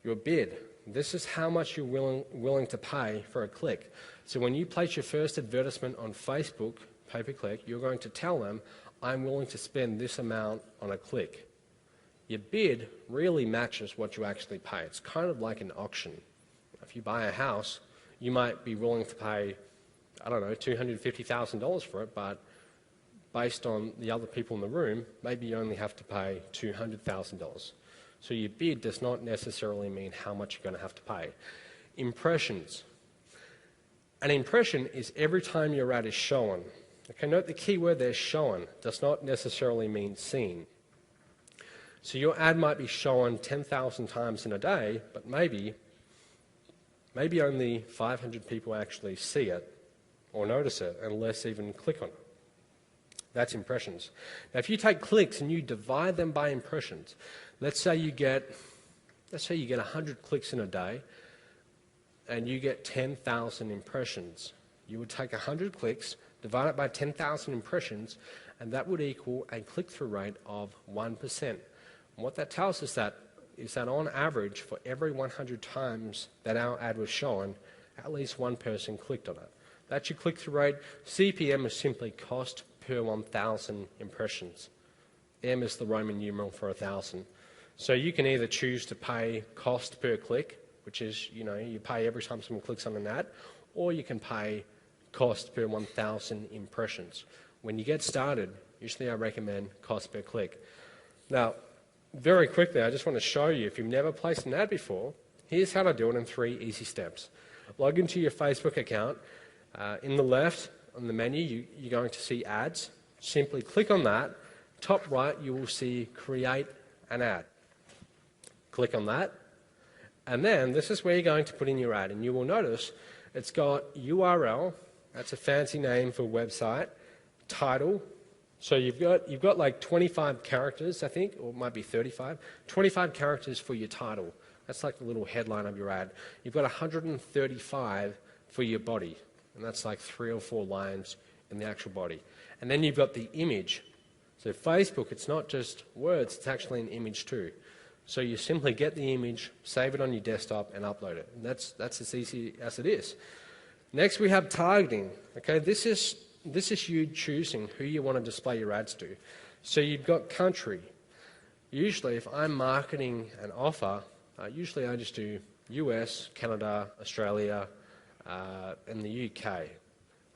Your bid. This is how much you're willing to pay for a click. So when you place your first advertisement on Facebook, pay-per-click, you're going to tell them, I'm willing to spend this amount on a click. Your bid really matches what you actually pay. It's kind of like an auction. If you buy a house, you might be willing to pay, I don't know, $250,000 for it, but based on the other people in the room, maybe you only have to pay $200,000. So your bid does not necessarily mean how much you're going to have to pay. Impressions. An impression is every time your ad is shown. Okay, note the key word there, shown, does not necessarily mean seen. So your ad might be shown 10,000 times in a day, but maybe only 500 people actually see it or notice it, and less even click on it. That's impressions. Now, if you take clicks and you divide them by impressions, let's say you get 100 clicks in a day, and you get 10,000 impressions. You would take 100 clicks, divide it by 10,000 impressions, and that would equal a click-through rate of 1%. And what that tells us is that on average, for every 100 times that our ad was shown, at least one person clicked on it. That's your click-through rate. CPM is simply cost per 1,000 impressions. M is the Roman numeral for 1,000. So you can either choose to pay cost per click, which is, you pay every time someone clicks on an ad, or you can pay cost per 1,000 impressions. When you get started, usually I recommend cost per click. Now, very quickly, I just want to show you, if you've never placed an ad before, here's how to do it in 3 easy steps. Log into your Facebook account. In the left, on the menu, you're going to see ads. Simply click on that. Top right, you will see create an ad. Click on that. And then this is where you're going to put in your ad. And you will notice it's got URL, that's a fancy name for website, title. So you've got like 25 characters, I think, or it might be 35. 25 characters for your title. That's like the little headline of your ad. You've got 135 for your body. And that's like 3 or 4 lines in the actual body. And then you've got the image. So Facebook, it's not just words, it's actually an image too. So you simply get the image, save it on your desktop, and upload it. And that's as easy as it is. Next, we have targeting. Okay, this is you choosing who you want to display your ads to. So you've got country. Usually, if I'm marketing an offer, usually I just do US, Canada, Australia, and the UK.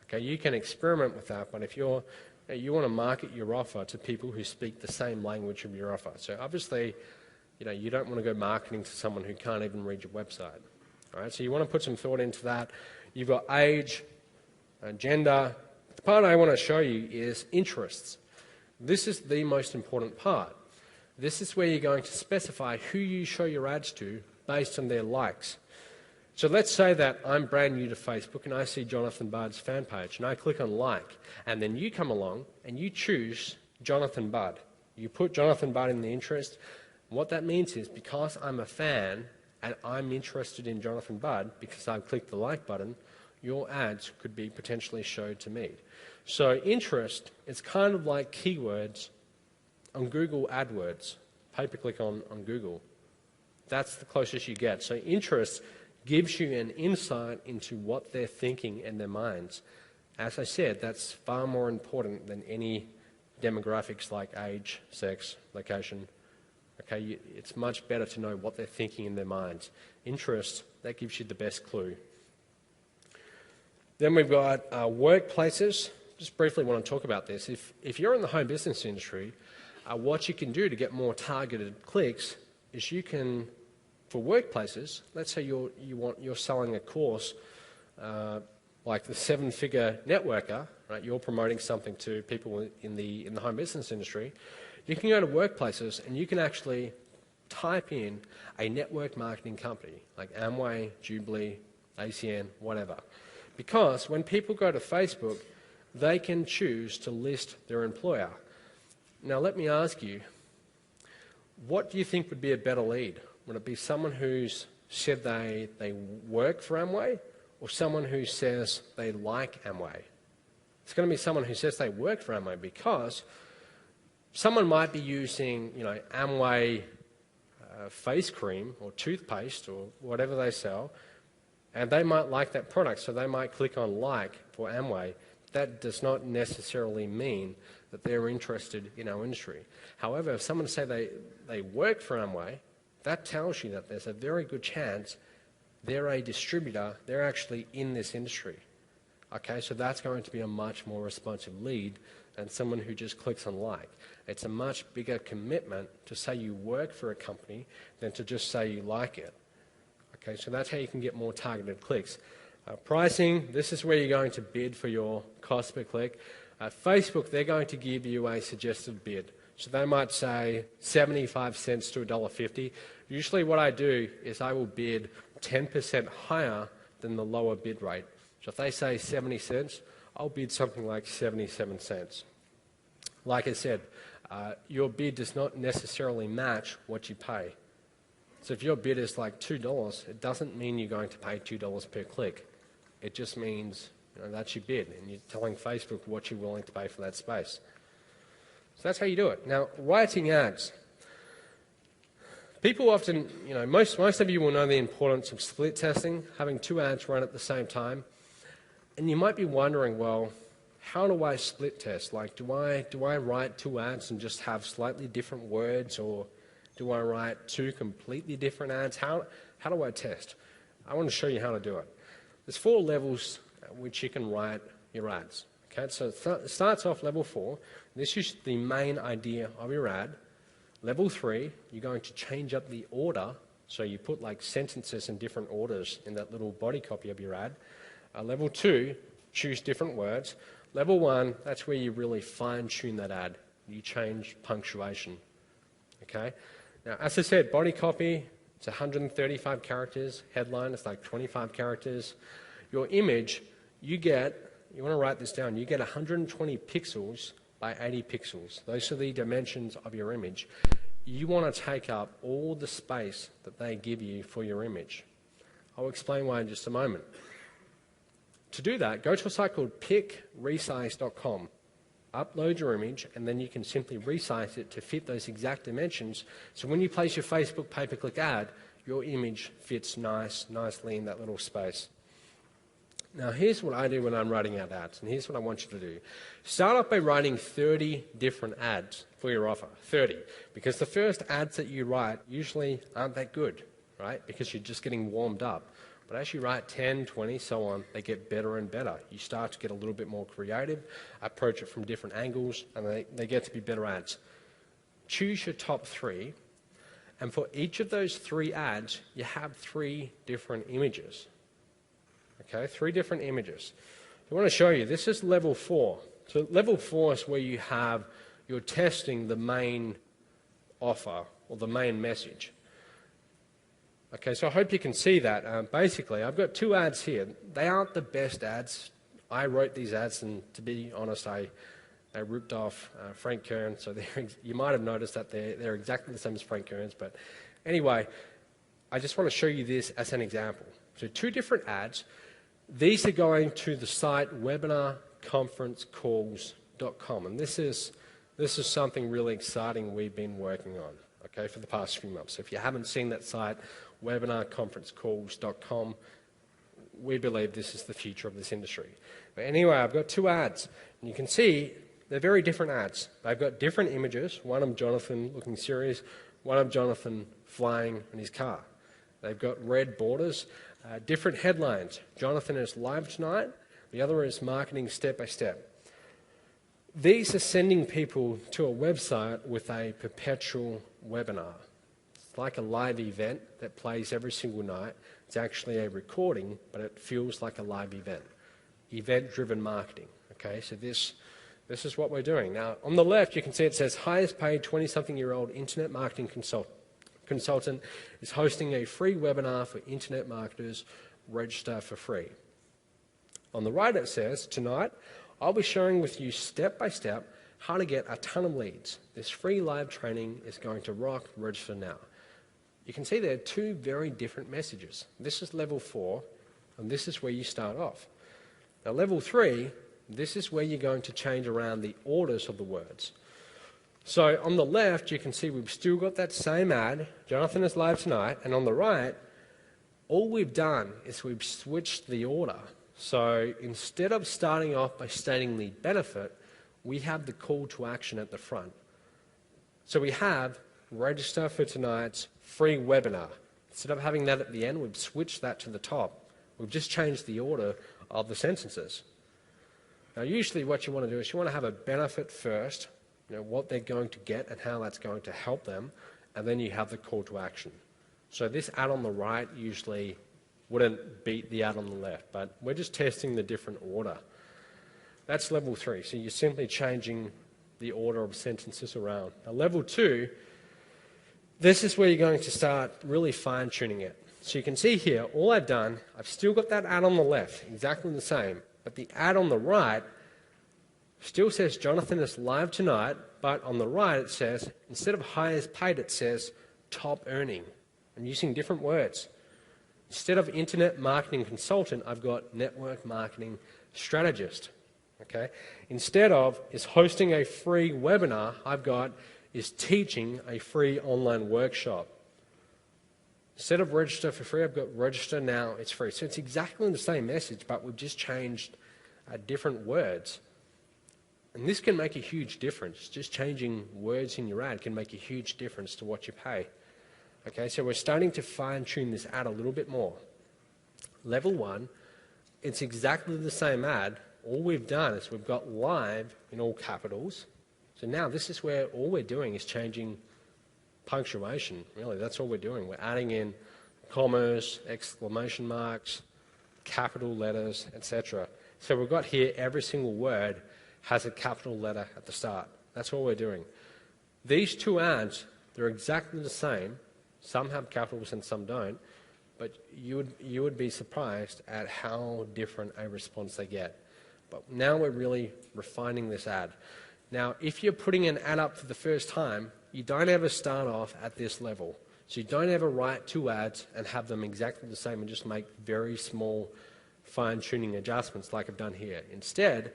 Okay, you can experiment with that, but if you want to market your offer to people who speak the same language of your offer. So obviously, you don't want to go marketing to someone who can't even read your website. All right, so you want to put some thought into that. You've got age, gender. The part I want to show you is interests. This is the most important part. This is where you're going to specify who you show your ads to based on their likes. So let's say that I'm brand new to Facebook and I see Jonathan Budd's fan page and I click on like, and then you come along and you choose Jonathan Budd. You put Jonathan Budd in the interest. What that means is because I'm a fan and I'm interested in Jonathan Budd because I've clicked the like button, your ads could be potentially showed to me. So interest, it's kind of like keywords on Google AdWords, pay-per-click on Google. That's the closest you get. So interest gives you an insight into what they're thinking in their minds. As I said, that's far more important than any demographics like age, sex, location. Okay, it's much better to know what they're thinking in their minds. Interest, that gives you the best clue. Then we've got workplaces. Just briefly want to talk about this. If you're in the home business industry, what you can do to get more targeted clicks is you can, for workplaces, let's say you're selling a course like the 7-figure networker, right? You're promoting something to people in the home business industry. You can go to workplaces and you can actually type in a network marketing company like Amway, Jubilee, ACN, whatever. Because when people go to Facebook, they can choose to list their employer. Now let me ask you, what do you think would be a better lead? Would it be someone who's said they work for Amway, or someone who says they like Amway? It's going to be someone who says they work for Amway, because someone might be using, Amway face cream or toothpaste or whatever they sell, and they might like that product, so they might click on like for Amway. That does not necessarily mean that they're interested in our industry. However, if someone say they work for Amway, that tells you that there's a very good chance they're a distributor, they're actually in this industry. Okay, so that's going to be a much more responsive lead than someone who just clicks on like. It's a much bigger commitment to say you work for a company than to just say you like it. Okay, so that's how you can get more targeted clicks. Pricing, this is where you're going to bid for your cost per click. Facebook, they're going to give you a suggested bid. So they might say 75 cents to $1.50. Usually what I do is I will bid 10% higher than the lower bid rate. So if they say 70 cents, I'll bid something like 77 cents. Like I said, your bid does not necessarily match what you pay. So if your bid is like $2, it doesn't mean you're going to pay $2 per click. It just means that's your bid, and you're telling Facebook what you're willing to pay for that space. So that's how you do it. Now, writing ads. People often, most of you will know the importance of split testing, having two ads run at the same time. And you might be wondering, well, how do I split test? Like, do I write two ads and just have slightly different words, or do I write two completely different ads? How do I test? I want to show you how to do it. There's 4 levels at which you can write your ads. Okay, so it starts off level 4. This is the main idea of your ad. Level 3, you're going to change up the order, so you put like sentences in different orders in that little body copy of your ad. Level 2, choose different words. Level 1, that's where you really fine-tune that ad. You change punctuation. Okay? Now, as I said, body copy, it's 135 characters. Headline, it's like 25 characters. Your image, you want to write this down, you get 120 pixels by 80 pixels. Those are the dimensions of your image. You want to take up all the space that they give you for your image. I'll explain why in just a moment. To do that, go to a site called picresize.com. Upload your image, and then you can simply resize it to fit those exact dimensions. So when you place your Facebook pay-per-click ad, your image fits nicely in that little space. Now, here's what I do when I'm writing out ads, and here's what I want you to do. Start off by writing 30 different ads for your offer, 30, because the first ads that you write usually aren't that good, right, because you're just getting warmed up. But as you write 10, 20, so on, they get better and better. You start to get a little bit more creative, approach it from different angles, and they get to be better ads. Choose your top 3, and for each of those 3 ads, you have 3 different images. Okay, 3 different images. I want to show you, this is level 4. So level 4 is where you're testing the main offer or the main message. Okay, so I hope you can see that. Basically, I've got 2 ads here. They aren't the best ads. I wrote these ads, and to be honest, I ripped off Frank Kern, so you might have noticed that they're exactly the same as Frank Kern's. But anyway, I just want to show you this as an example. So 2 different ads. These are going to the site webinarconferencecalls.com, and this is something really exciting we've been working on, okay, for the past few months. So if you haven't seen that site, webinarconferencecalls.com, we believe this is the future of this industry. But anyway, I've got 2 ads, and you can see they're very different ads. They've got different images, one of Jonathan looking serious, one of Jonathan flying in his car. They've got red borders, different headlines. Jonathan is live tonight, the other is marketing step by step. These are sending people to a website with a perpetual webinar. It's like a live event that plays every single night. It's actually a recording, but it feels like a live event. Event-driven marketing. Okay, so this is what we're doing. Now, on the left, you can see it says, highest paid 20-something-year-old internet marketing consultant is hosting a free webinar for internet marketers. Register for free. On the right, it says, tonight, I'll be sharing with you step by step how to get a ton of leads. This free live training is going to rock. Register now. You can see there are two very different messages. This is level 4, and this is where you start off. Now level 3, this is where you're going to change around the orders of the words. So on the left, you can see we've still got that same ad, Jonathan is live tonight, and on the right, all we've done is we've switched the order. So instead of starting off by stating the benefit, we have the call to action at the front. So we have register for tonight's free webinar. Instead of having that at the end, we've switched that to the top. We've just changed the order of the sentences. Now usually what you want to do is you want to have a benefit first, what they're going to get and how that's going to help them, and then you have the call to action. So this ad on the right usually wouldn't beat the ad on the left, but we're just testing the different order. That's level 3, so you're simply changing the order of sentences around. Now level 2, this is where you're going to start really fine-tuning it. So you can see here, all I've done, I've still got that ad on the left, exactly the same, but the ad on the right still says Jonathan is live tonight, but on the right it says, instead of highest paid, it says top earning. I'm using different words. Instead of internet marketing consultant, I've got network marketing strategist. Okay? Instead of is hosting a free webinar, I've got is teaching a free online workshop. Instead of register for free, I've got register now, it's free. So it's exactly the same message, but we've just changed different words. And this can make a huge difference. Just changing words in your ad can make a huge difference to what you pay. Okay, so we're starting to fine-tune this ad a little bit more. Level 1, it's exactly the same ad. All we've done is we've got live in all capitals. So now this is where all we're doing is changing punctuation. Really, that's all we're doing. We're adding in commas, exclamation marks, capital letters, etc. So we've got here every single word has a capital letter at the start. That's all we're doing. These two ads, they're exactly the same. Some have capitals and some don't, but you would be surprised at how different a response they get. But now we're really refining this ad. Now, if you're putting an ad up for the first time, you don't ever start off at this level. So you don't ever write 2 ads and have them exactly the same and just make very small fine-tuning adjustments like I've done here. Instead,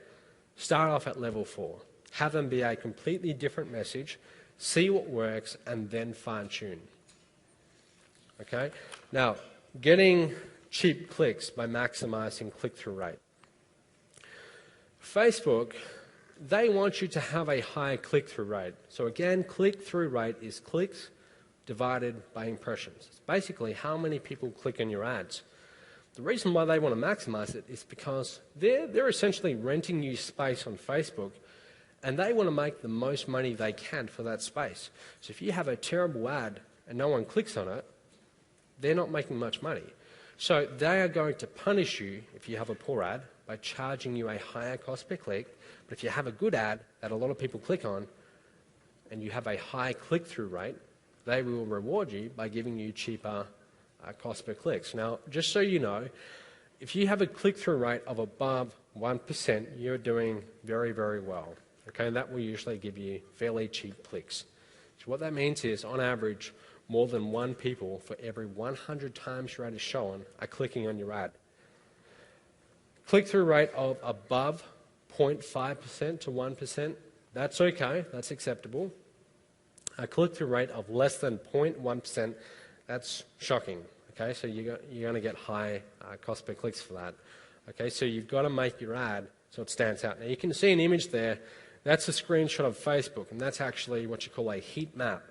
start off at level 4. Have them be a completely different message, see what works, and then fine-tune. Okay? Now, getting cheap clicks by maximizing click-through rate. Facebook, they want you to have a high click-through rate. So again, click-through rate is clicks divided by impressions. It's basically how many people click on your ads. The reason why they want to maximize it is because they're essentially renting you space on Facebook, and they want to make the most money they can for that space. So if you have a terrible ad and no one clicks on it, they're not making much money. So they are going to punish you if you have a poor ad by charging you a higher cost per click. But if you have a good ad that a lot of people click on and you have a high click-through rate, they will reward you by giving you cheaper cost per clicks. Now, just so you know, if you have a click-through rate of above 1%, you're doing very, very well. Okay, and that will usually give you fairly cheap clicks. So what that means is, on average, more than 1 people for every 100 times your ad is shown are clicking on your ad. Click-through rate of above 0.5% to 1%, that's okay, that's acceptable. A click-through rate of less than 0.1%, that's shocking. Okay, so you're going to get high cost per clicks for that. Okay, so you've got to make your ad so it stands out. Now you can see an image there. That's a screenshot of Facebook, and that's actually what you call a heat map.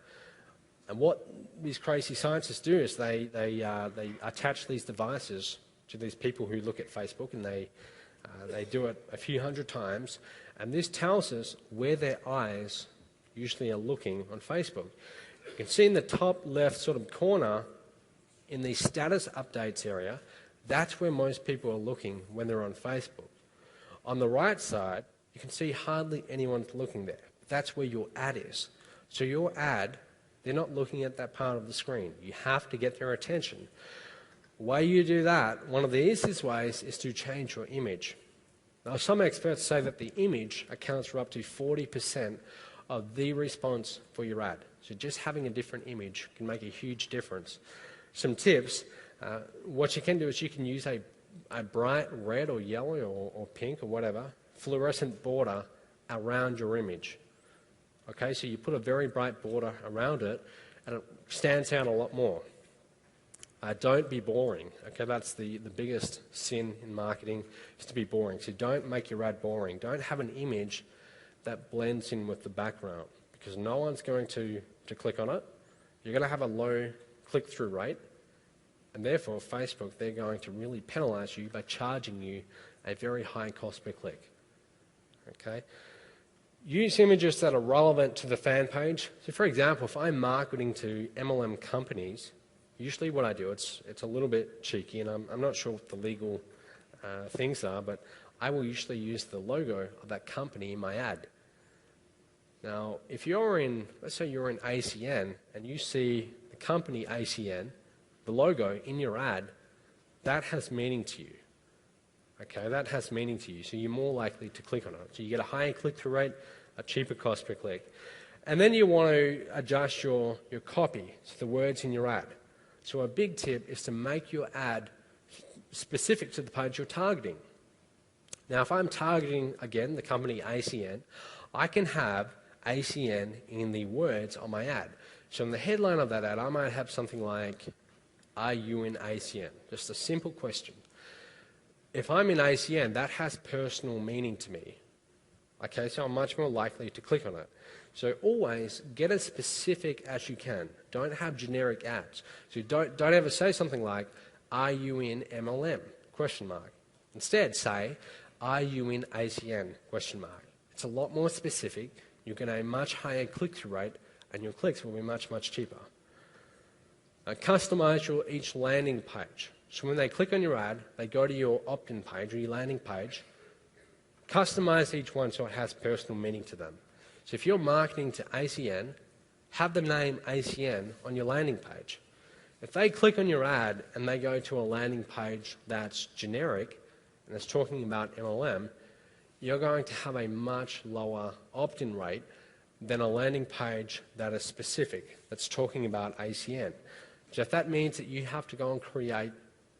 And what these crazy scientists do is they attach these devices to these people who look at Facebook, and they do it a few hundred times, and this tells us where their eyes usually are looking on Facebook. You can see in the top left sort of corner, in the status updates area, that's where most people are looking when they're on Facebook. On the right side, you can see hardly anyone's looking there. That's where your ad is. So your ad, they're not looking at that part of the screen. You have to get their attention. The way you do that, one of the easiest ways is to change your image. Now, some experts say that the image accounts for up to 40% of the response for your ad. So just having a different image can make a huge difference. Some tips, what you can do is you can use a bright red or yellow or pink or whatever fluorescent border around your image. Okay, so you put a very bright border around it and it stands out a lot more. Don't be boring. Okay, that's the biggest sin in marketing, is to be boring. So don't make your ad boring. Don't have an image that blends in with the background, because no one's going to click on it. You're going to have a low click-through rate, and therefore Facebook, they're going to really penalize you by charging you a very high cost per click. Okay? Use images that are relevant to the fan page. So for example, if I'm marketing to MLM companies, usually what I do, it's a little bit cheeky, and I'm not sure what the legal things are, but I will usually use the logo of that company in my ad. Now, if you're in, let's say you're in ACN, and you see the company ACN, the logo in your ad, that has meaning to you. Okay, that has meaning to you, so you're more likely to click on it. So you get a higher click-through rate, a cheaper cost per click. And then you want to adjust your copy, so the words in your ad. So a big tip is to make your ad specific to the page you're targeting. Now, if I'm targeting, again, the company ACN, I can have ACN in the words on my ad. So in the headline of that ad, I might have something like, "Are you in ACN?" Just a simple question. If I'm in ACN, that has personal meaning to me. Okay, so I'm much more likely to click on it. So always get as specific as you can. Don't have generic ads. So don't ever say something like, "Are you in MLM?" question mark. Instead say, "Are you in ACN?" question mark. It's a lot more specific. You get a much higher click-through rate, and your clicks will be much, much cheaper. Customize each landing page. So when they click on your ad, they go to your opt-in page or your landing page. Customize each one so it has personal meaning to them. So if you're marketing to ACN, have the name ACN on your landing page. If they click on your ad and they go to a landing page that's generic and it's talking about MLM, you're going to have a much lower opt-in rate than a landing page that is specific, that's talking about ACN. So if that means that you have to go and create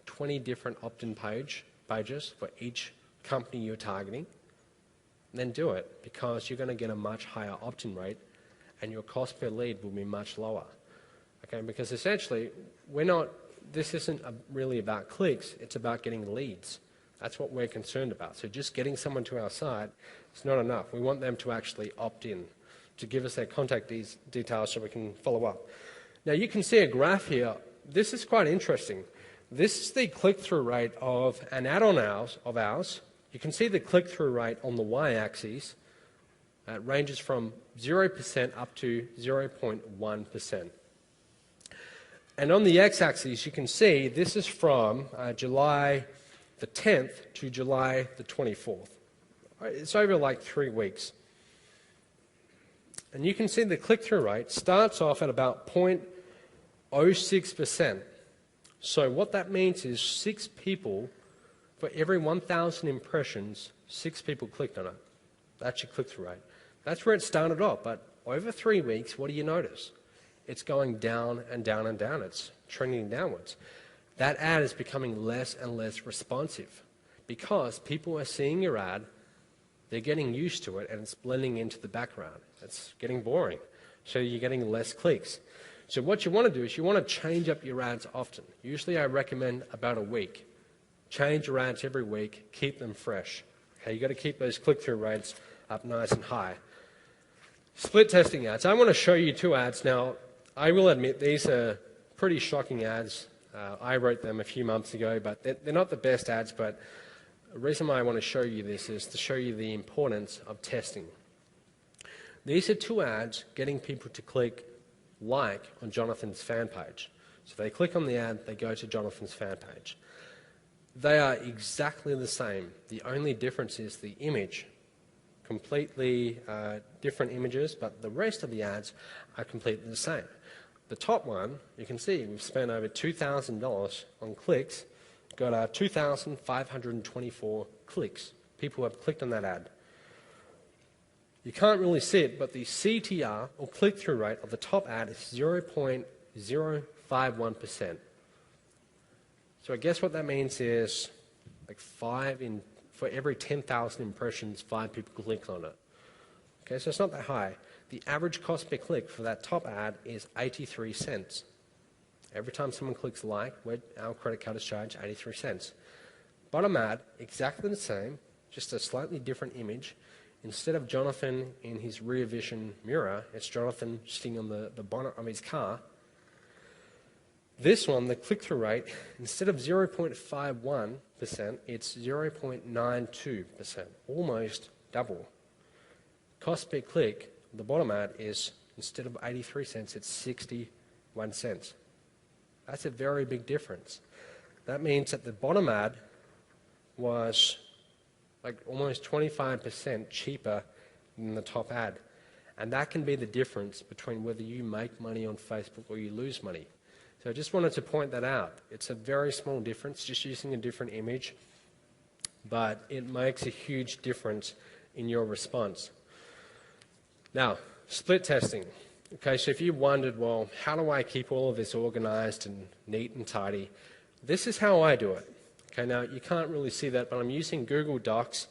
20 different opt-in pages for each company you're targeting, then do it, because you're going to get a much higher opt-in rate and your cost per lead will be much lower. Okay, because essentially, this isn't really about clicks, it's about getting leads. That's what we're concerned about. So just getting someone to our site is not enough. We want them to actually opt in, to give us their contact details so we can follow up. Now you can see a graph here. This is quite interesting. This is the click-through rate of an ad of ours. You can see the click-through rate on the y-axis. It ranges from 0% up to 0.1%. And on the x-axis, you can see this is from July the 10th to July the 24th. It's over like 3 weeks. And you can see the click-through rate starts off at about 0.06%. So what that means is 6 people, for every 1,000 impressions, 6 people clicked on it. That's your click-through rate. That's where it started off, but over 3 weeks, what do you notice? It's going down and down and down. It's trending downwards. That ad is becoming less and less responsive because people are seeing your ad, they're getting used to it, and it's blending into the background. It's getting boring, so you're getting less clicks. So what you want to do is you want to change up your ads often. Usually I recommend about a week. Change your ads every week, keep them fresh. Okay, you've got to keep those click-through rates up nice and high. Split testing ads. I want to show you 2 ads. Now, I will admit these are pretty shocking ads. I wrote them a few months ago, but they're not the best ads, but the reason why I want to show you this is to show you the importance of testing. These are 2 ads getting people to click like on Jonathan's fan page. So they click on the ad, they go to Jonathan's fan page. They are exactly the same. The only difference is the image. Completely different images, but the rest of the ads are completely the same. The top one, you can see we've spent over $2,000 on clicks, got 2,524 clicks people have clicked on that ad. You can't really see it, but the CTR, or click-through rate, of the top ad is 0.051%. So I guess what that means is like for every 10,000 impressions, 5 people click on it. Okay, so it's not that high. The average cost per click for that top ad is 83 cents. Every time someone clicks like, our credit card is charged 83 cents. Bottom ad, exactly the same, just a slightly different image. Instead of Jonathan in his rear vision mirror, it's Jonathan sitting on the bonnet of his car. This one, the click-through rate, instead of 0.51%, it's 0.92%, almost double. Cost per click, the bottom ad is, instead of 83 cents, it's 61 cents. That's a very big difference. That means that the bottom ad was like almost 25% cheaper than the top ad. And that can be the difference between whether you make money on Facebook or you lose money. So I just wanted to point that out. It's a very small difference, just using a different image, but it makes a huge difference in your response. Now, split testing. Okay, so if you wondered, well, how do I keep all of this organized and neat and tidy? This is how I do it. Okay, now you can't really see that, but I'm using Google Docs,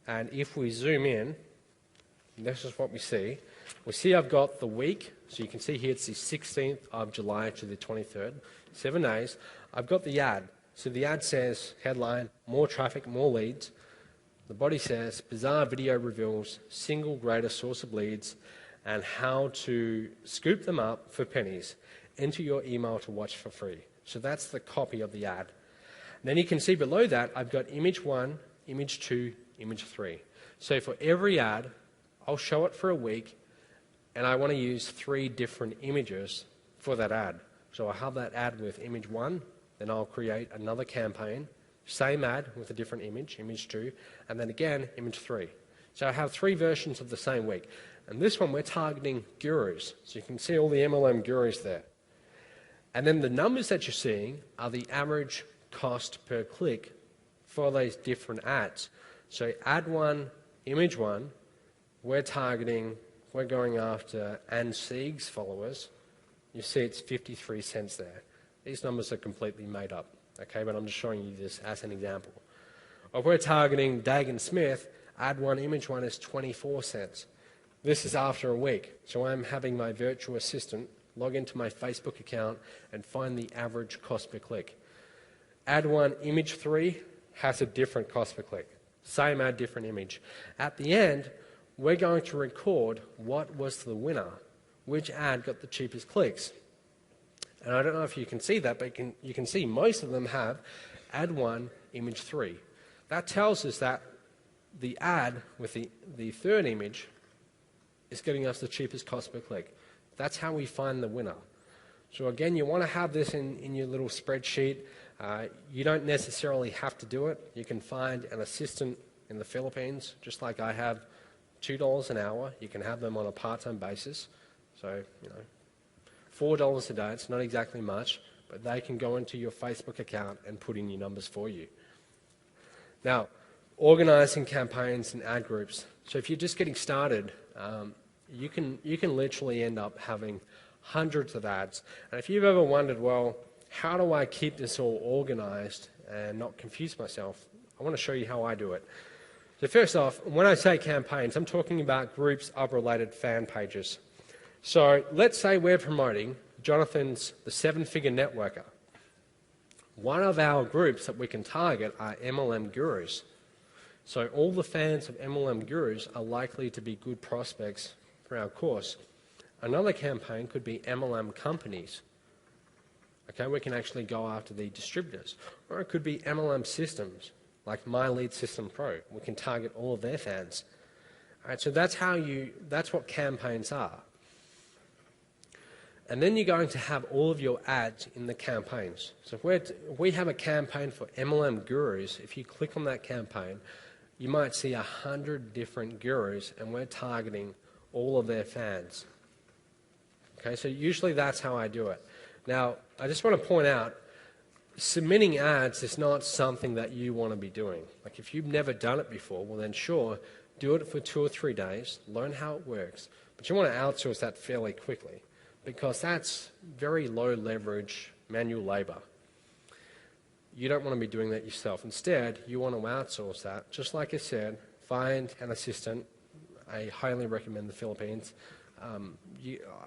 and if we zoom in, this is what we see. We see I've got the week, so you can see here it's the 16th of July to the 23rd, 7 days. I've got the ad. So the ad says, headline, more traffic, more leads. The body says, bizarre video reveals single greatest source of leads and how to scoop them up for pennies. Enter your email to watch for free. So that's the copy of the ad. Then you can see below that, I've got image 1, image 2, image 3. So for every ad, I'll show it for a week, and I want to use 3 different images for that ad. So I'll have that ad with image 1, then I'll create another campaign, same ad with a different image, image 2, and then again, image 3. So I have 3 versions of the same week. And this one, we're targeting gurus. So you can see all the MLM gurus there. And then the numbers that you're seeing are the average cost per click for those different ads. So ad 1, image 1, we're going after Anne Sieg's followers. You see it's 53 cents there. These numbers are completely made up, okay, but I'm just showing you this as an example. If we're targeting Dagan Smith, ad 1, image 1 is 24 cents. This is after a week, so I'm having my virtual assistant log into my Facebook account and find the average cost per click. Ad 1, image 3 has a different cost per click. Same ad, different image. At the end, we're going to record what was the winner, which ad got the cheapest clicks. And I don't know if you can see that, but you can see most of them have ad 1, image 3. That tells us that the ad with the third image is getting us the cheapest cost per click. That's how we find the winner. So again, you want to have this in your little spreadsheet. You don't necessarily have to do it. You can find an assistant in the Philippines, just like I have, $2 an hour. You can have them on a part-time basis. So, $4 a day, it's not exactly much, but they can go into your Facebook account and put in your numbers for you. Now, organizing campaigns and ad groups. So if you're just getting started, you can literally end up having hundreds of ads. And if you've ever wondered, well, how do I keep this all organized and not confuse myself? I want to show you how I do it. So first off, when I say campaigns, I'm talking about groups of related fan pages. So let's say we're promoting Jonathan's The 7-Figure Networker. One of our groups that we can target are MLM gurus. So all the fans of MLM gurus are likely to be good prospects for our course. Another campaign could be MLM companies. Okay, we can actually go after the distributors. Or it could be MLM systems, like My Lead System Pro. We can target all of their fans. All right, so that's what campaigns are. And then you're going to have all of your ads in the campaigns. So if we have a campaign for MLM gurus, if you click on that campaign, you might see 100 different gurus, and we're targeting all of their fans. Okay, so usually that's how I do it. Now, I just want to point out, submitting ads is not something that you want to be doing. Like if you've never done it before, well then sure, do it for 2 or 3 days, learn how it works, but you want to outsource that fairly quickly because that's very low leverage manual labor. You don't want to be doing that yourself. Instead, you want to outsource that. Just like I said, find an assistant. I highly recommend the Philippines.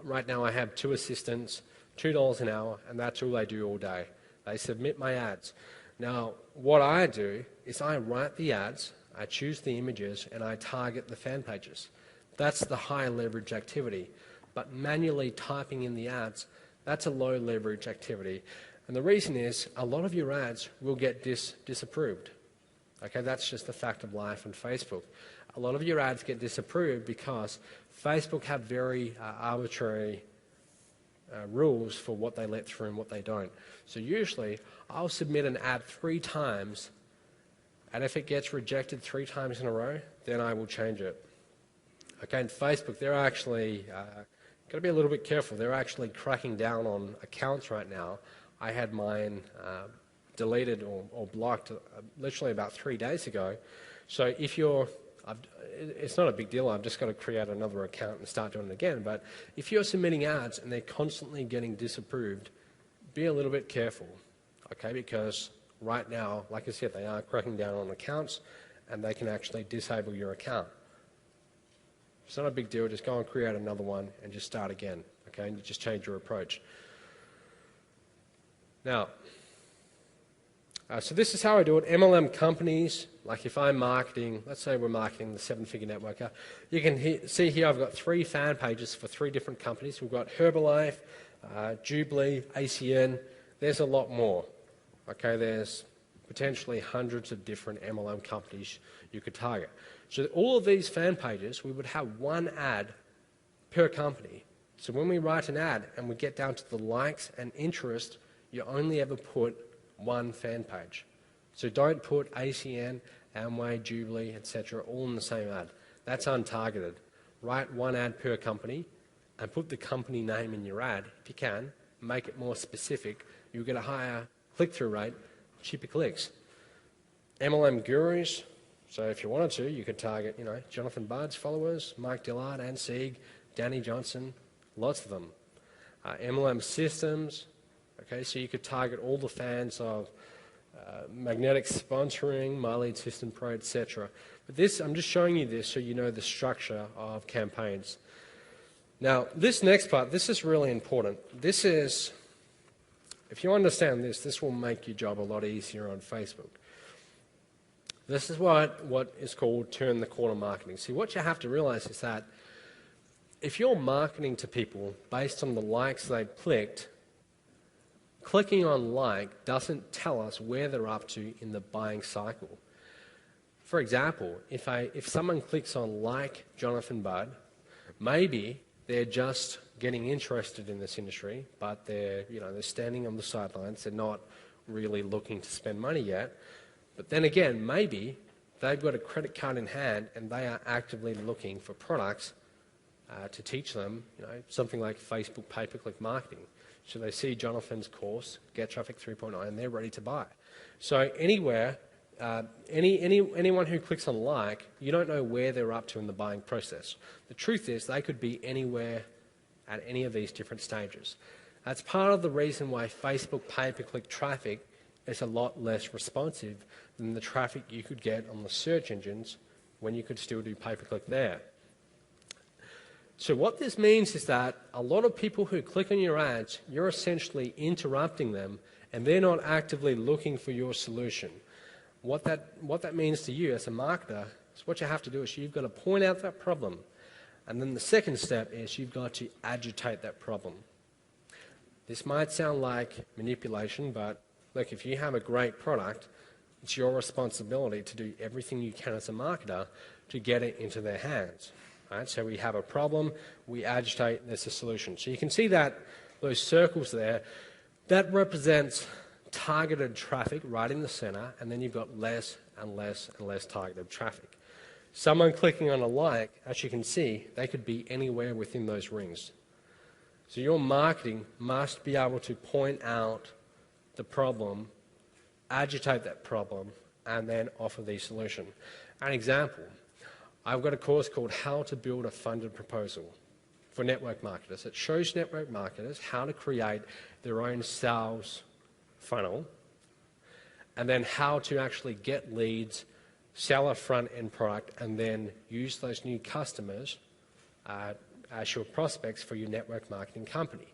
Right now I have 2 assistants, $2 an hour, and that's all they do all day. They submit my ads. Now, what I do is I write the ads, I choose the images, and I target the fan pages. That's the high leverage activity. But manually typing in the ads, that's a low leverage activity. And the reason is a lot of your ads will get disapproved. Okay, that's just the fact of life on Facebook. A lot of your ads get disapproved because Facebook have very arbitrary rules for what they let through and what they don't. So usually I'll submit an ad 3 times, and if it gets rejected 3 times in a row, then I will change it. Okay, and Facebook, they're actually got to be a little bit careful. They're actually cracking down on accounts right now. I had mine deleted or blocked literally about 3 days ago. So if you're, it's not a big deal, I've just got to create another account and start doing it again, but if you're submitting ads and they're constantly getting disapproved, be a little bit careful, okay, because right now, like I said, they are cracking down on accounts and they can actually disable your account. It's not a big deal, just go and create another one and just start again, okay, and you just change your approach. Now, so this is how I do it. MLM companies, like if I'm marketing, let's say we're marketing the 7-Figure Networker, you can see here I've got 3 fan pages for 3 different companies. We've got Herbalife, Jubilee, ACN. There's a lot more. Okay, there's potentially hundreds of different MLM companies you could target. So all of these fan pages, we would have 1 ad per company. So when we write an ad and we get down to the likes and interest, you only ever put 1 fan page. So don't put ACN, Amway, Jubilee, etc. all in the same ad. That's untargeted. Write 1 ad per company and put the company name in your ad if you can. Make it more specific. You'll get a higher click-through rate, cheaper clicks. MLM gurus. So if you wanted to, you could target, Jonathan Budd's followers, Mike Dillard, Ann Sieg, Danny Johnson, lots of them. MLM systems. Okay, so you could target all the fans of Magnetic Sponsoring, My Lead System Pro, etc. But this, I'm just showing you this so you know the structure of campaigns. Now, this next part, this is really important. This is, if you understand this, this will make your job a lot easier on Facebook. This is what is called turn the corner marketing. See, what you have to realize is that if you're marketing to people based on the likes they've clicked, clicking on like doesn't tell us where they're up to in the buying cycle. For example, if someone clicks on like Jonathan Budd, maybe they're just getting interested in this industry, but they're standing on the sidelines. They're not really looking to spend money yet. But then again, maybe they've got a credit card in hand and they are actively looking for products to teach them, something like Facebook pay-per-click marketing. So they see Jonathan's course, Get Traffic 3.0, and they're ready to buy. So anywhere, anyone who clicks on like, you don't know where they're up to in the buying process. The truth is they could be anywhere at any of these different stages. That's part of the reason why Facebook pay-per-click traffic is a lot less responsive than the traffic you could get on the search engines when you could still do pay-per-click there. So what this means is that a lot of people who click on your ads, you're essentially interrupting them and they're not actively looking for your solution. What that means to you as a marketer is what you have to do is you've got to point out that problem. And then the second step is you've got to agitate that problem. This might sound like manipulation, but look, if you have a great product, it's your responsibility to do everything you can as a marketer to get it into their hands. Right? So we have a problem, we agitate, there's a solution. So you can see that those circles there, that represents targeted traffic right in the center, and then you've got less and less and less targeted traffic. Someone clicking on a like, as you can see, they could be anywhere within those rings. So your marketing must be able to point out the problem agitate that problem, and then offer the solution. An example, I've got a course called How to Build a Funded Proposal for network marketers. It shows network marketers how to create their own sales funnel and then how to actually get leads, sell a front-end product, and then use those new customers as your prospects for your network marketing company.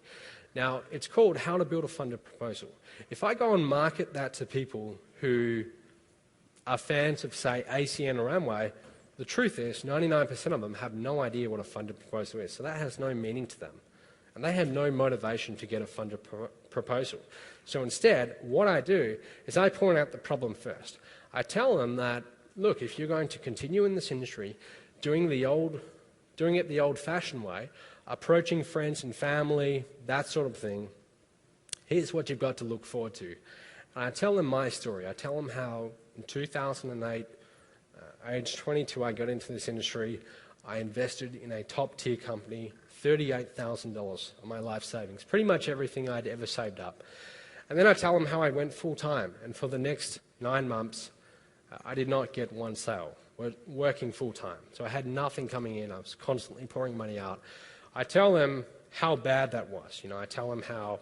Now, it's called How to Build a Funded Proposal. If I go and market that to people who are fans of, say, ACN or Amway, the truth is 99% of them have no idea what a funded proposal is, so that has no meaning to them. And they have no motivation to get a funded proposal. So instead, what I do is I point out the problem first. I tell them that, look, if you're going to continue in this industry, doing it the old-fashioned way, approaching friends and family, that sort of thing, here's what you've got to look forward to. And I tell them my story. I tell them how in 2008, age 22, I got into this industry. I invested in a top-tier company, $38,000 of my life savings, pretty much everything I'd ever saved up. And then I tell them how I went full-time, and for the next 9 months, I did not get one sale, working full-time. So I had nothing coming in. I was constantly pouring money out. I tell them how bad that was. I tell them how,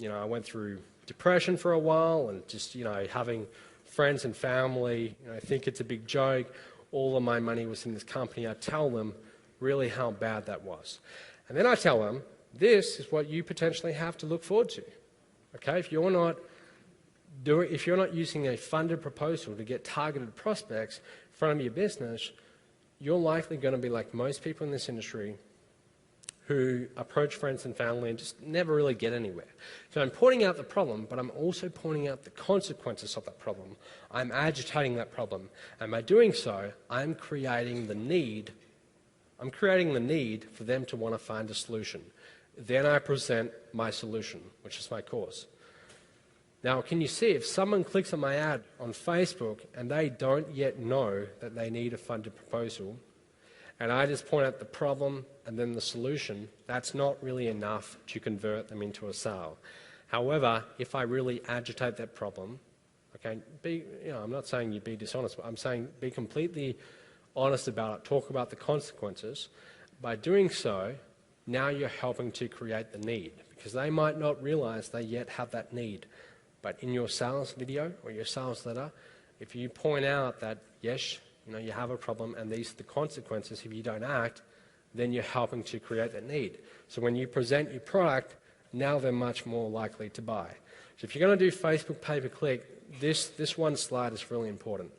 I went through depression for a while and just, having friends and family, think it's a big joke. All of my money was in this company. I tell them really how bad that was. And then I tell them, this is what you potentially have to look forward to. Okay, if you're not using a funded proposal to get targeted prospects in front of your business, you're likely going to be like most people in this industry who approach friends and family and just never really get anywhere. So I'm pointing out the problem, but I'm also pointing out the consequences of that problem. I'm agitating that problem. And by doing so, I'm creating the need for them to want to find a solution. Then I present my solution, which is my course. Now, can you see, if someone clicks on my ad on Facebook and they don't yet know that they need a funded proposal, and I just point out the problem and then the solution, that's not really enough to convert them into a sale. However, if I really agitate that problem, okay, I'm not saying you be dishonest, but I'm saying be completely honest about it, talk about the consequences. By doing so, now you're helping to create the need, because they might not realize they yet have that need. But in your sales video or your sales letter, if you point out that, yes, you have a problem and these are the consequences if you don't act, then you're helping to create that need. So when you present your product, now they're much more likely to buy. So if you're going to do Facebook pay-per-click, this one slide is really important.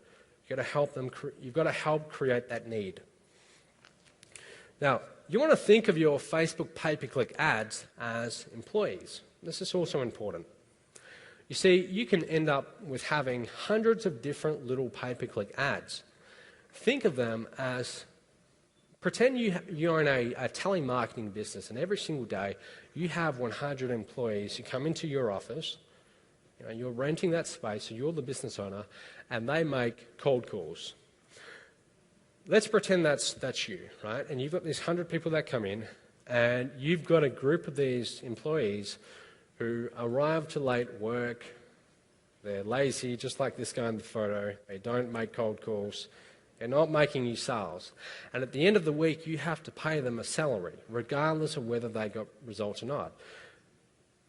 You've got to help create that need. Now, you want to think of your Facebook pay-per-click ads as employees. This is also important. You see, you can end up with having hundreds of different little pay-per-click ads. Think of them as, pretend you're in a telemarketing business and every single day you have 100 employees who come into your office, you're renting that space, so you're the business owner, and they make cold calls. Let's pretend that's you, right? And you've got these 100 people that come in, and you've got a group of these employees who arrive to late work, they're lazy, just like this guy in the photo, they don't make cold calls, they're not making you sales. And at the end of the week, you have to pay them a salary, regardless of whether they got results or not.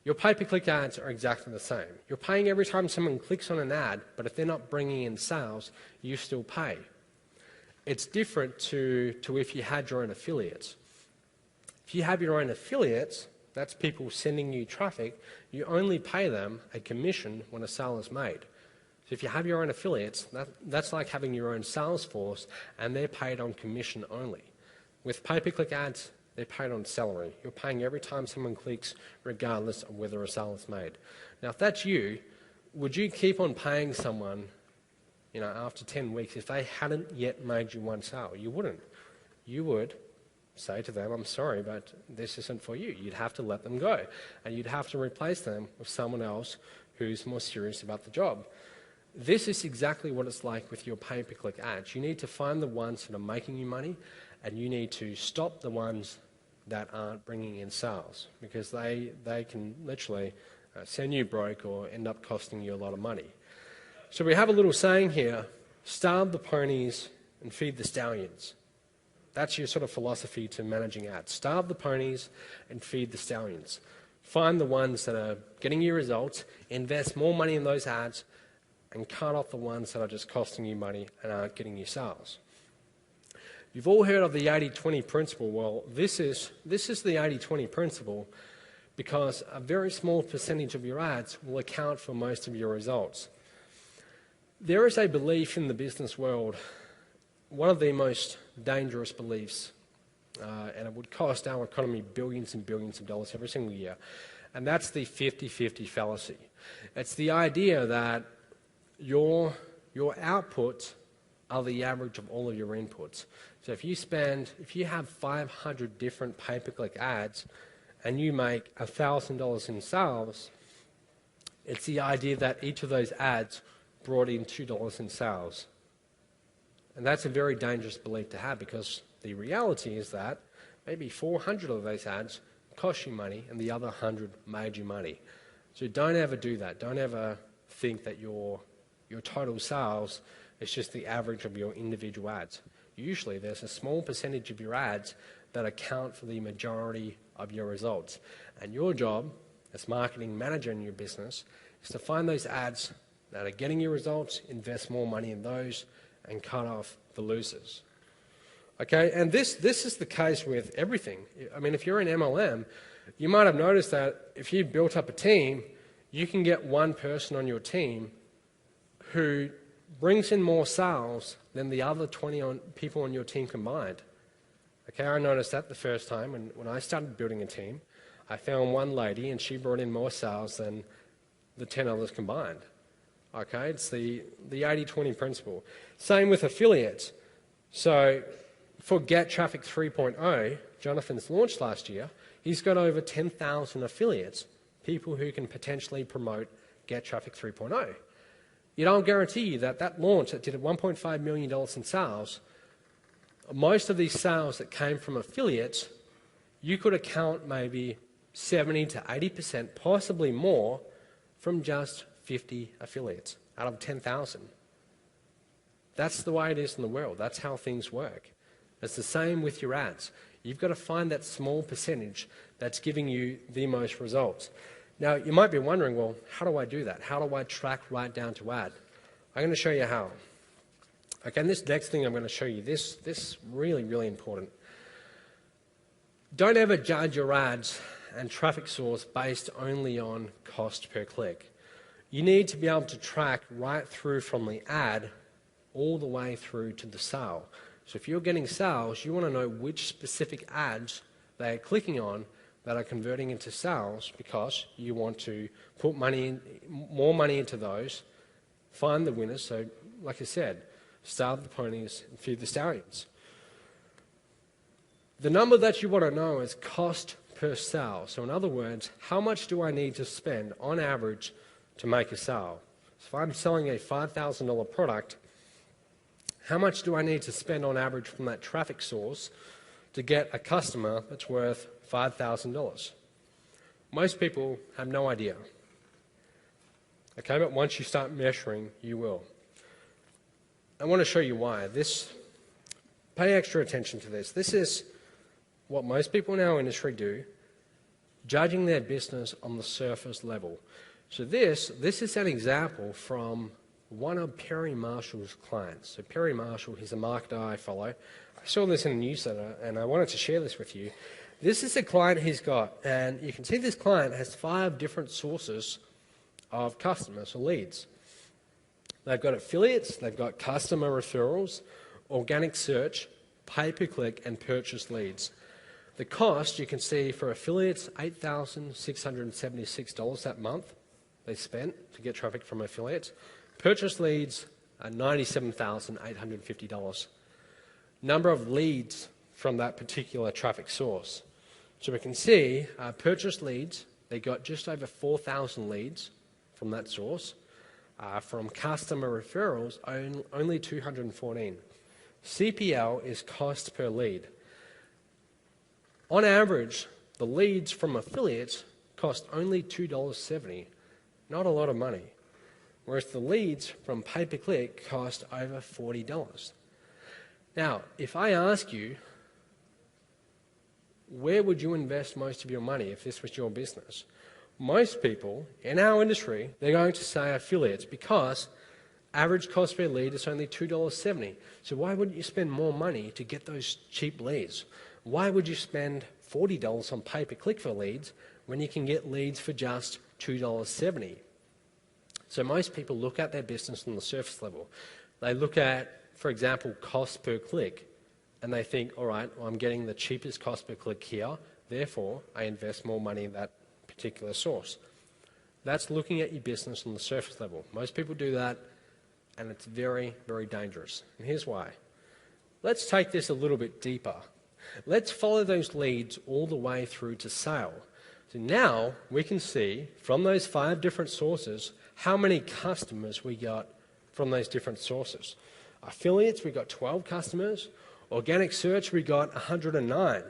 Your pay-per-click ads are exactly the same. You're paying every time someone clicks on an ad, but if they're not bringing in sales, you still pay. It's different to if you had your own affiliates. If you have your own affiliates, that's people sending you traffic, you only pay them a commission when a sale is made. So if you have your own affiliates, that's like having your own sales force, and they're paid on commission only. With pay-per-click ads, they're paid on salary. You're paying every time someone clicks, regardless of whether a sale is made. Now, if that's you, would you keep on paying someone, after 10 weeks if they hadn't yet made you one sale? You wouldn't. You would say to them, I'm sorry, but this isn't for you. You'd have to let them go, and you'd have to replace them with someone else who's more serious about the job. This is exactly what it's like with your pay-per-click ads. You need to find the ones that are making you money, and you need to stop the ones that aren't bringing in sales, because they can literally send you broke or end up costing you a lot of money. So we have a little saying here, starve the ponies and feed the stallions. That's your sort of philosophy to managing ads. Starve the ponies and feed the stallions. Find the ones that are getting you results, invest more money in those ads, and cut off the ones that are just costing you money and aren't getting you sales. You've all heard of the 80-20 principle. Well, this is the 80-20 principle because a very small percentage of your ads will account for most of your results. There is a belief in the business world, one of the most dangerous beliefs, and it would cost our economy billions and billions of dollars every single year, and that's the 50-50 fallacy. It's the idea that your outputs are the average of all of your inputs. So if you have 500 different pay-per-click ads and you make $1,000 in sales, it's the idea that each of those ads brought in $2 in sales. And that's a very dangerous belief to have because the reality is that maybe 400 of those ads cost you money and the other 100 made you money. So don't ever do that. Don't ever think that your total sales is just the average of your individual ads. Usually there's a small percentage of your ads that account for the majority of your results. And your job as marketing manager in your business is to find those ads that are getting you results, invest more money in those, and cut off the losers. Okay, and this is the case with everything. I mean, if you're in MLM, you might have noticed that if you built up a team, you can get one person on your team who brings in more sales than the other 20 people on your team combined. Okay, I noticed that the first time when I started building a team. I found one lady and she brought in more sales than the 10 others combined. Okay, it's the 80-20 principle. Same with affiliates. So for Get Traffic 3.0, Jonathan's launched last year, he's got over 10,000 affiliates, people who can potentially promote Get Traffic 3.0. Yet I'll guarantee you that launch that did $1.5 million in sales, most of these sales that came from affiliates, you could account maybe 70 to 80%, possibly more, from just 50 affiliates out of 10,000. That's the way it is in the world. That's how things work. It's the same with your ads. You've got to find that small percentage that's giving you the most results. Now, you might be wondering, well, how do I do that? How do I track right down to ad? I'm going to show you how. Okay, and this next thing I'm going to show you, this really, really important. Don't ever judge your ads and traffic source based only on cost per click. You need to be able to track right through from the ad all the way through to the sale. So if you're getting sales, you want to know which specific ads they're clicking on that are converting into sales because you want to put more money into those, find the winners. So like I said, starve the ponies and feed the stallions. The number that you want to know is cost per sale. So in other words, how much do I need to spend on average to make a sale? So if I'm selling a $5,000 product, how much do I need to spend on average from that traffic source to get a customer that's worth $5,000? Most people have no idea. Okay, but once you start measuring, you will. I want to show you why. Pay extra attention to this. This is what most people in our industry do, judging their business on the surface level. So this is an example from one of Perry Marshall's clients. So Perry Marshall, he's a marketer I follow. I saw this in a newsletter and I wanted to share this with you. This is a client he's got, and you can see this client has 5 different sources of customers or leads. They've got affiliates, they've got customer referrals, organic search, pay-per-click, and purchase leads. The cost, you can see for affiliates, $8,676 that month they spent to get traffic from affiliates. Purchase leads are $97,850. Number of leads from that particular traffic source. So we can see purchase leads, they got just over 4,000 leads from that source. From customer referrals, only 214. CPL is cost per lead. On average, the leads from affiliates cost only $2.70, not a lot of money, whereas the leads from pay-per-click cost over $40. Now, if I ask you, where would you invest most of your money if this was your business? Most people in our industry, they're going to say affiliates because average cost per lead is only $2.70. So why wouldn't you spend more money to get those cheap leads? Why would you spend $40 on pay-per-click for leads when you can get leads for just $2.70? So most people look at their business on the surface level. They look at, for example, cost per click, and they think, all right, well, I'm getting the cheapest cost per click here, therefore I invest more money in that particular source. That's looking at your business on the surface level. Most people do that, and it's very, very dangerous. And here's why. Let's take this a little bit deeper. Let's follow those leads all the way through to sale. So now we can see from those 5 different sources how many customers we got from those different sources. Affiliates, we got 12 customers. Organic search, we got 109.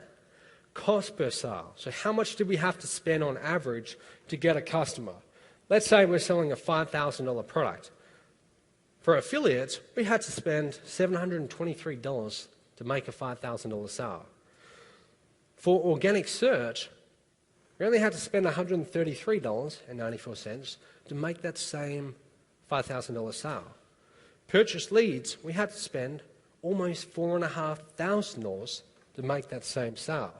Cost per sale. So how much did we have to spend on average to get a customer? Let's say we're selling a $5,000 product. For affiliates, we had to spend $723 to make a $5,000 sale. For organic search, we only had to spend $133.94 to make that same $5,000 sale. Purchase leads, we had to spend almost $4,500 to make that same sale.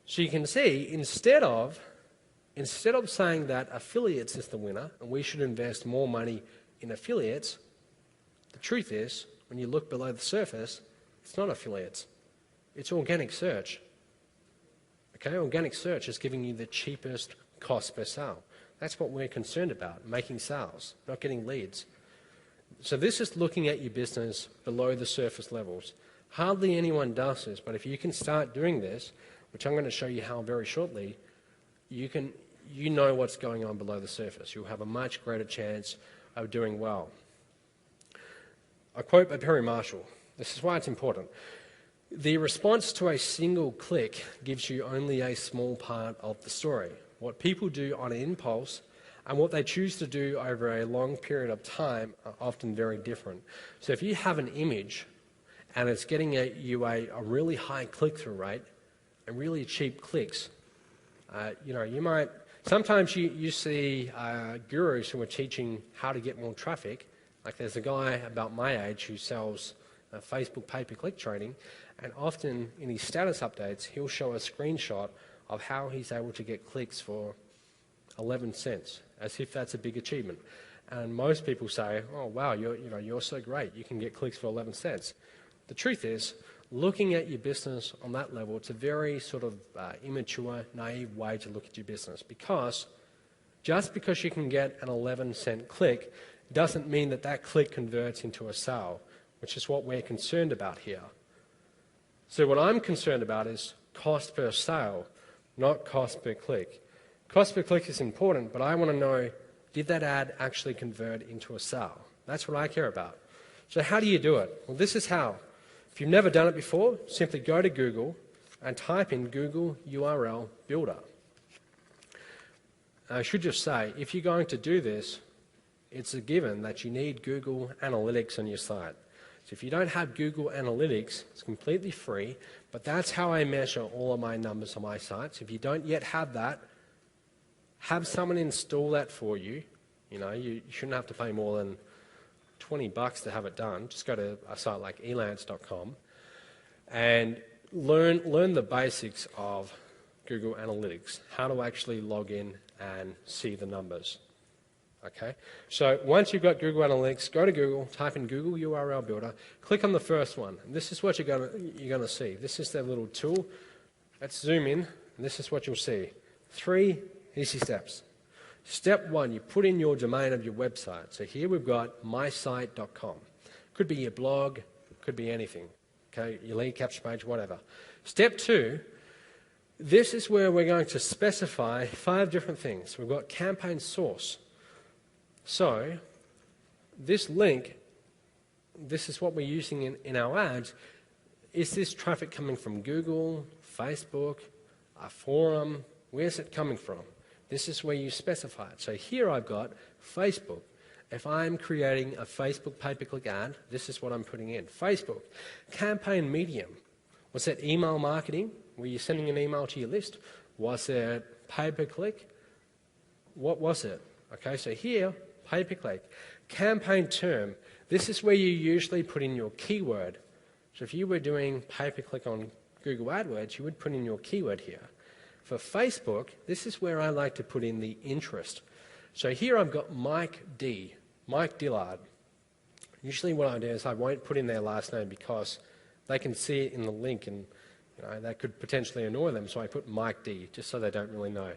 So you can see, instead of saying that affiliates is the winner and we should invest more money in affiliates, the truth is, when you look below the surface, it's not affiliates, it's organic search. Okay, organic search is giving you the cheapest cost per sale. That's what we're concerned about, making sales, not getting leads. So this is looking at your business below the surface levels. Hardly anyone does this, but if you can start doing this, which I'm going to show you how very shortly, you know what's going on below the surface. You'll have a much greater chance of doing well. A quote by Perry Marshall. This is why it's important. The response to a single click gives you only a small part of the story. What people do on an impulse and what they choose to do over a long period of time are often very different. So if you have an image and it's getting you a really high click-through rate and really cheap clicks, you might, sometimes you see gurus who are teaching how to get more traffic. Like there's a guy about my age who sells Facebook pay-per-click training, and often in his status updates, he'll show a screenshot of how he's able to get clicks for 11 cents, as if that's a big achievement. And most people say, oh wow, you're so great, you can get clicks for 11 cents. The truth is, looking at your business on that level, it's a very sort of immature, naive way to look at your business, because just because you can get an 11-cent click doesn't mean that that click converts into a sale, which is what we're concerned about here. So what I'm concerned about is cost per sale, not cost per click. Cost per click is important, but I want to know, did that ad actually convert into a sale? That's what I care about. So how do you do it? Well, this is how. If you've never done it before, simply go to Google and type in Google URL Builder. I should just say, if you're going to do this, it's a given that you need Google Analytics on your site. So if you don't have Google Analytics, it's completely free, but that's how I measure all of my numbers on my sites. If you don't yet have that, have someone install that for you. You shouldn't have to pay more than $20 to have it done. Just go to a site like elance.com and learn the basics of Google Analytics, how to actually log in and see the numbers. Okay, so once you've got Google Analytics, go to Google, type in Google URL Builder, click on the first one, and this is what you're going to see. This is their little tool. Let's zoom in, and this is what you'll see. 3 easy steps. Step 1, you put in your domain of your website. So here we've got mysite.com. Could be your blog, could be anything. Okay, your lead capture page, whatever. Step 2, this is where we're going to specify 5 different things. We've got campaign source. So this link, this is what we're using in our ads. Is this traffic coming from Google, Facebook, a forum, Where's it coming from? This is where you specify it. So here I've got Facebook. If I'm creating a Facebook pay-per-click ad, this is what I'm putting in. Facebook. Campaign medium. Was it email marketing? Were you sending an email to your list? Was it pay-per-click? What was it? Okay, so here, pay-per-click. Campaign term. This is where you usually put in your keyword. So if you were doing pay-per-click on Google AdWords, you would put in your keyword here. For Facebook, this is where I like to put in the interest. So here I've got Mike D, Mike Dillard. Usually what I do is I won't put in their last name because they can see it in the link and that could potentially annoy them, so I put Mike D, just so they don't really know.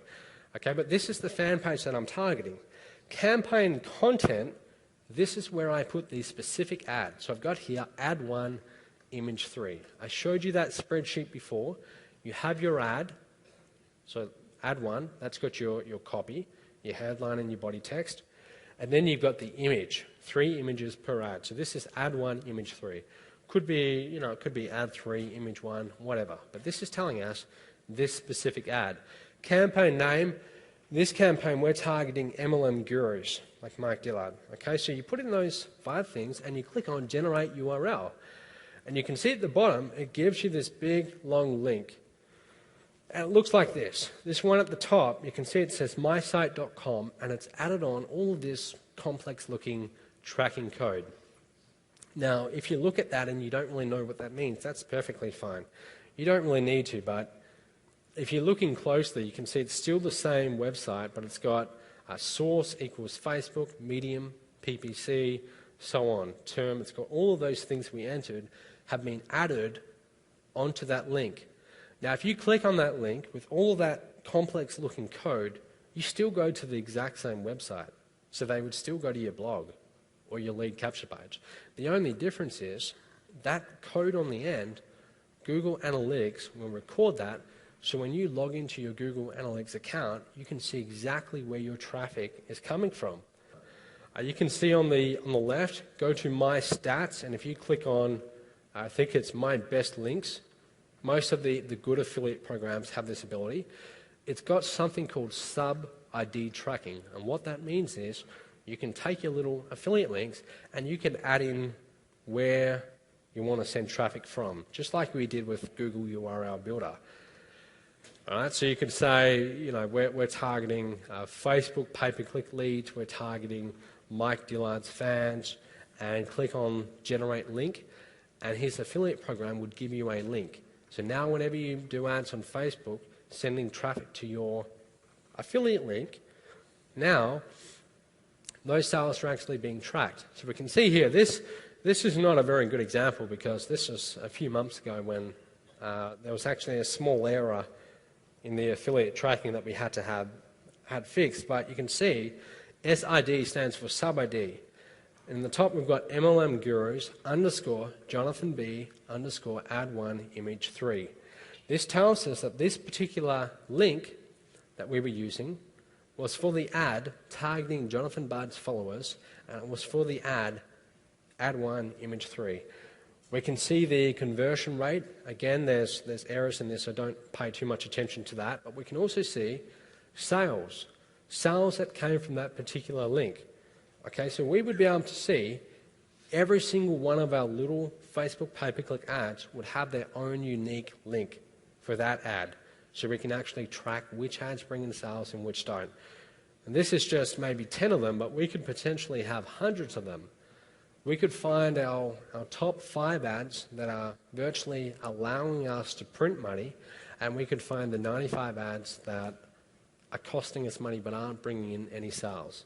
Okay, but this is the fan page that I'm targeting. Campaign content, this is where I put the specific ad. So I've got here ad 1, image 3. I showed you that spreadsheet before. You have your ad, so ad 1, that's got your copy, your headline and your body text. And then you've got the image, 3 images per ad. So this is ad 1, image 3. Could be, it could be ad 3, image 1, whatever. But this is telling us this specific ad. Campaign name, this campaign we're targeting MLM gurus like Mike Dillard. Okay, so you put in those 5 things and you click on generate URL. And you can see at the bottom, it gives you this big long link. And it looks like this. This one at the top, you can see it says mysite.com and it's added on all of this complex looking tracking code. Now, if you look at that and you don't really know what that means, that's perfectly fine. You don't really need to, but if you're looking closely, you can see it's still the same website, but it's got source equals Facebook, medium, PPC, so on, term. It's got all of those things we entered have been added onto that link. Now, if you click on that link with all that complex looking code, you still go to the exact same website. So they would still go to your blog or your lead capture page. The only difference is that code on the end, Google Analytics will record that, so when you log into your Google Analytics account, you can see exactly where your traffic is coming from. You can see on the left, go to My Stats, and if you click on, I think it's My Best Links, most of the good affiliate programs have this ability. It's got something called sub-ID tracking, and what that means is you can take your little affiliate links and you can add in where you want to send traffic from, just like we did with Google URL Builder. All right, so you can say, we're targeting Facebook pay-per-click leads, we're targeting Mike Dillard's fans, and click on Generate Link, and his affiliate program would give you a link. So now whenever you do ads on Facebook, sending traffic to your affiliate link, now those sales are actually being tracked. So we can see here, this is not a very good example because this was a few months ago when there was actually a small error in the affiliate tracking that we had fixed. But you can see SID stands for sub-ID. In the top we've got MLM Gurus _ Jonathan B _ ad 1 image 3. This tells us that this particular link that we were using was for the ad targeting Jonathan Budd's followers, and it was for the ad 1 image 3. We can see the conversion rate. Again, there's errors in this, so don't pay too much attention to that. But we can also see sales that came from that particular link. Okay, so we would be able to see every single one of our little Facebook pay-per-click ads would have their own unique link for that ad. So we can actually track which ads bring in sales and which don't. And this is just maybe 10 of them, but we could potentially have hundreds of them. We could find our top 5 ads that are virtually allowing us to print money, and we could find the 95 ads that are costing us money but aren't bringing in any sales.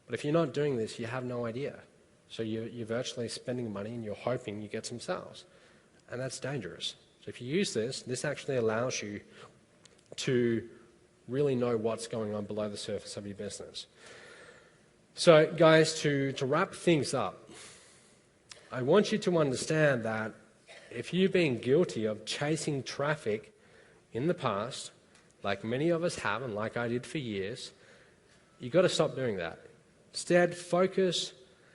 But if you're not doing this, you have no idea. So you're virtually spending money and you're hoping you get some sales. And that's dangerous. So if you use this actually allows you to really know what's going on below the surface of your business. So guys, to wrap things up, I want you to understand that if you've been guilty of chasing traffic in the past, like many of us have and like I did for years, you've got to stop doing that. Instead, focus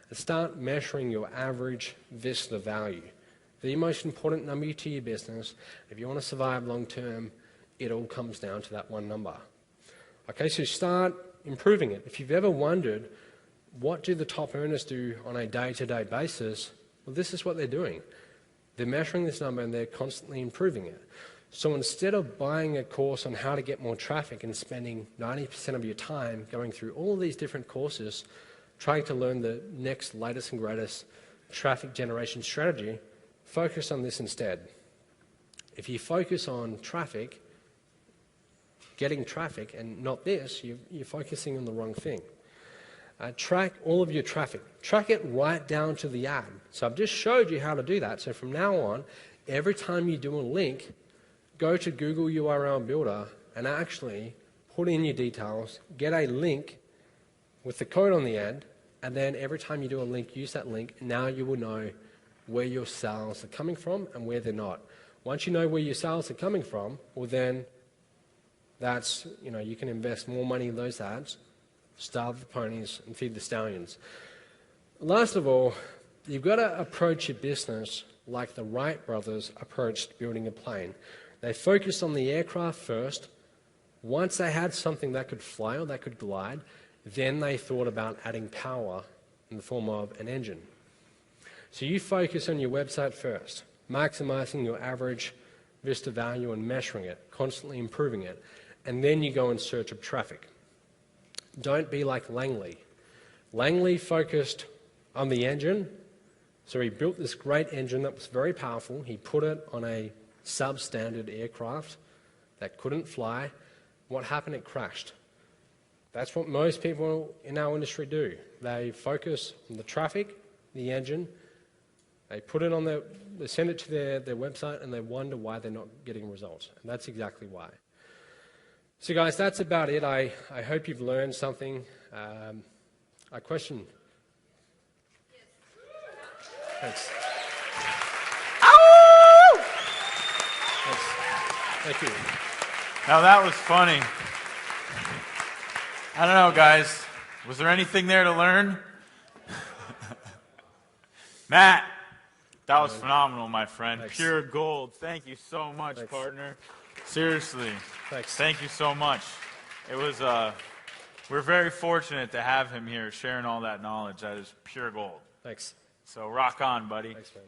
and start measuring your average visitor value. The most important number to your business, if you want to survive long term, it all comes down to that one number. Okay, so start improving it. If you've ever wondered, what do the top earners do on a day-to-day basis? Well, this is what they're doing. They're measuring this number and they're constantly improving it. So instead of buying a course on how to get more traffic and spending 90% of your time going through all these different courses, trying to learn the next latest and greatest traffic generation strategy, focus on this instead. If you focus on traffic, getting traffic, and not this, you're focusing on the wrong thing. Track all of your traffic. Track it right down to the ad. So I've just showed you how to do that. So from now on, every time you do a link, go to Google URL Builder and actually put in your details, get a link with the code on the end, and then every time you do a link, use that link. Now you will know where your sales are coming from and where they're not. Once you know where your sales are coming from, well then that's, you can invest more money in those ads, starve the ponies and feed the stallions. Last of all, you've got to approach your business like the Wright brothers approached building a plane. They focused on the aircraft first. Once they had something that could fly or that could glide, then they thought about adding power in the form of an engine. So you focus on your website first, maximizing your average Vista value and measuring it, constantly improving it, and then you go in search of traffic. Don't be like Langley. Langley focused on the engine, so he built this great engine that was very powerful. He put it on a substandard aircraft that couldn't fly. What happened? It crashed. That's what most people in our industry do. They focus on the traffic, the engine, they put it on they send it to their website and they wonder why they're not getting results. And that's exactly why. So guys, that's about it. I hope you've learned something. A question? Thanks. Ow! Thanks. Thank you. Now that was funny. I don't know, guys. Was there anything there to learn? Matt, that was phenomenal, my friend. Thanks. Pure gold. Thank you so much, Thanks. partner. Seriously. Thanks. Thank you so much. It was, we're very fortunate to have him here sharing all that knowledge. That is pure gold. Thanks. So rock on, buddy. Thanks, man.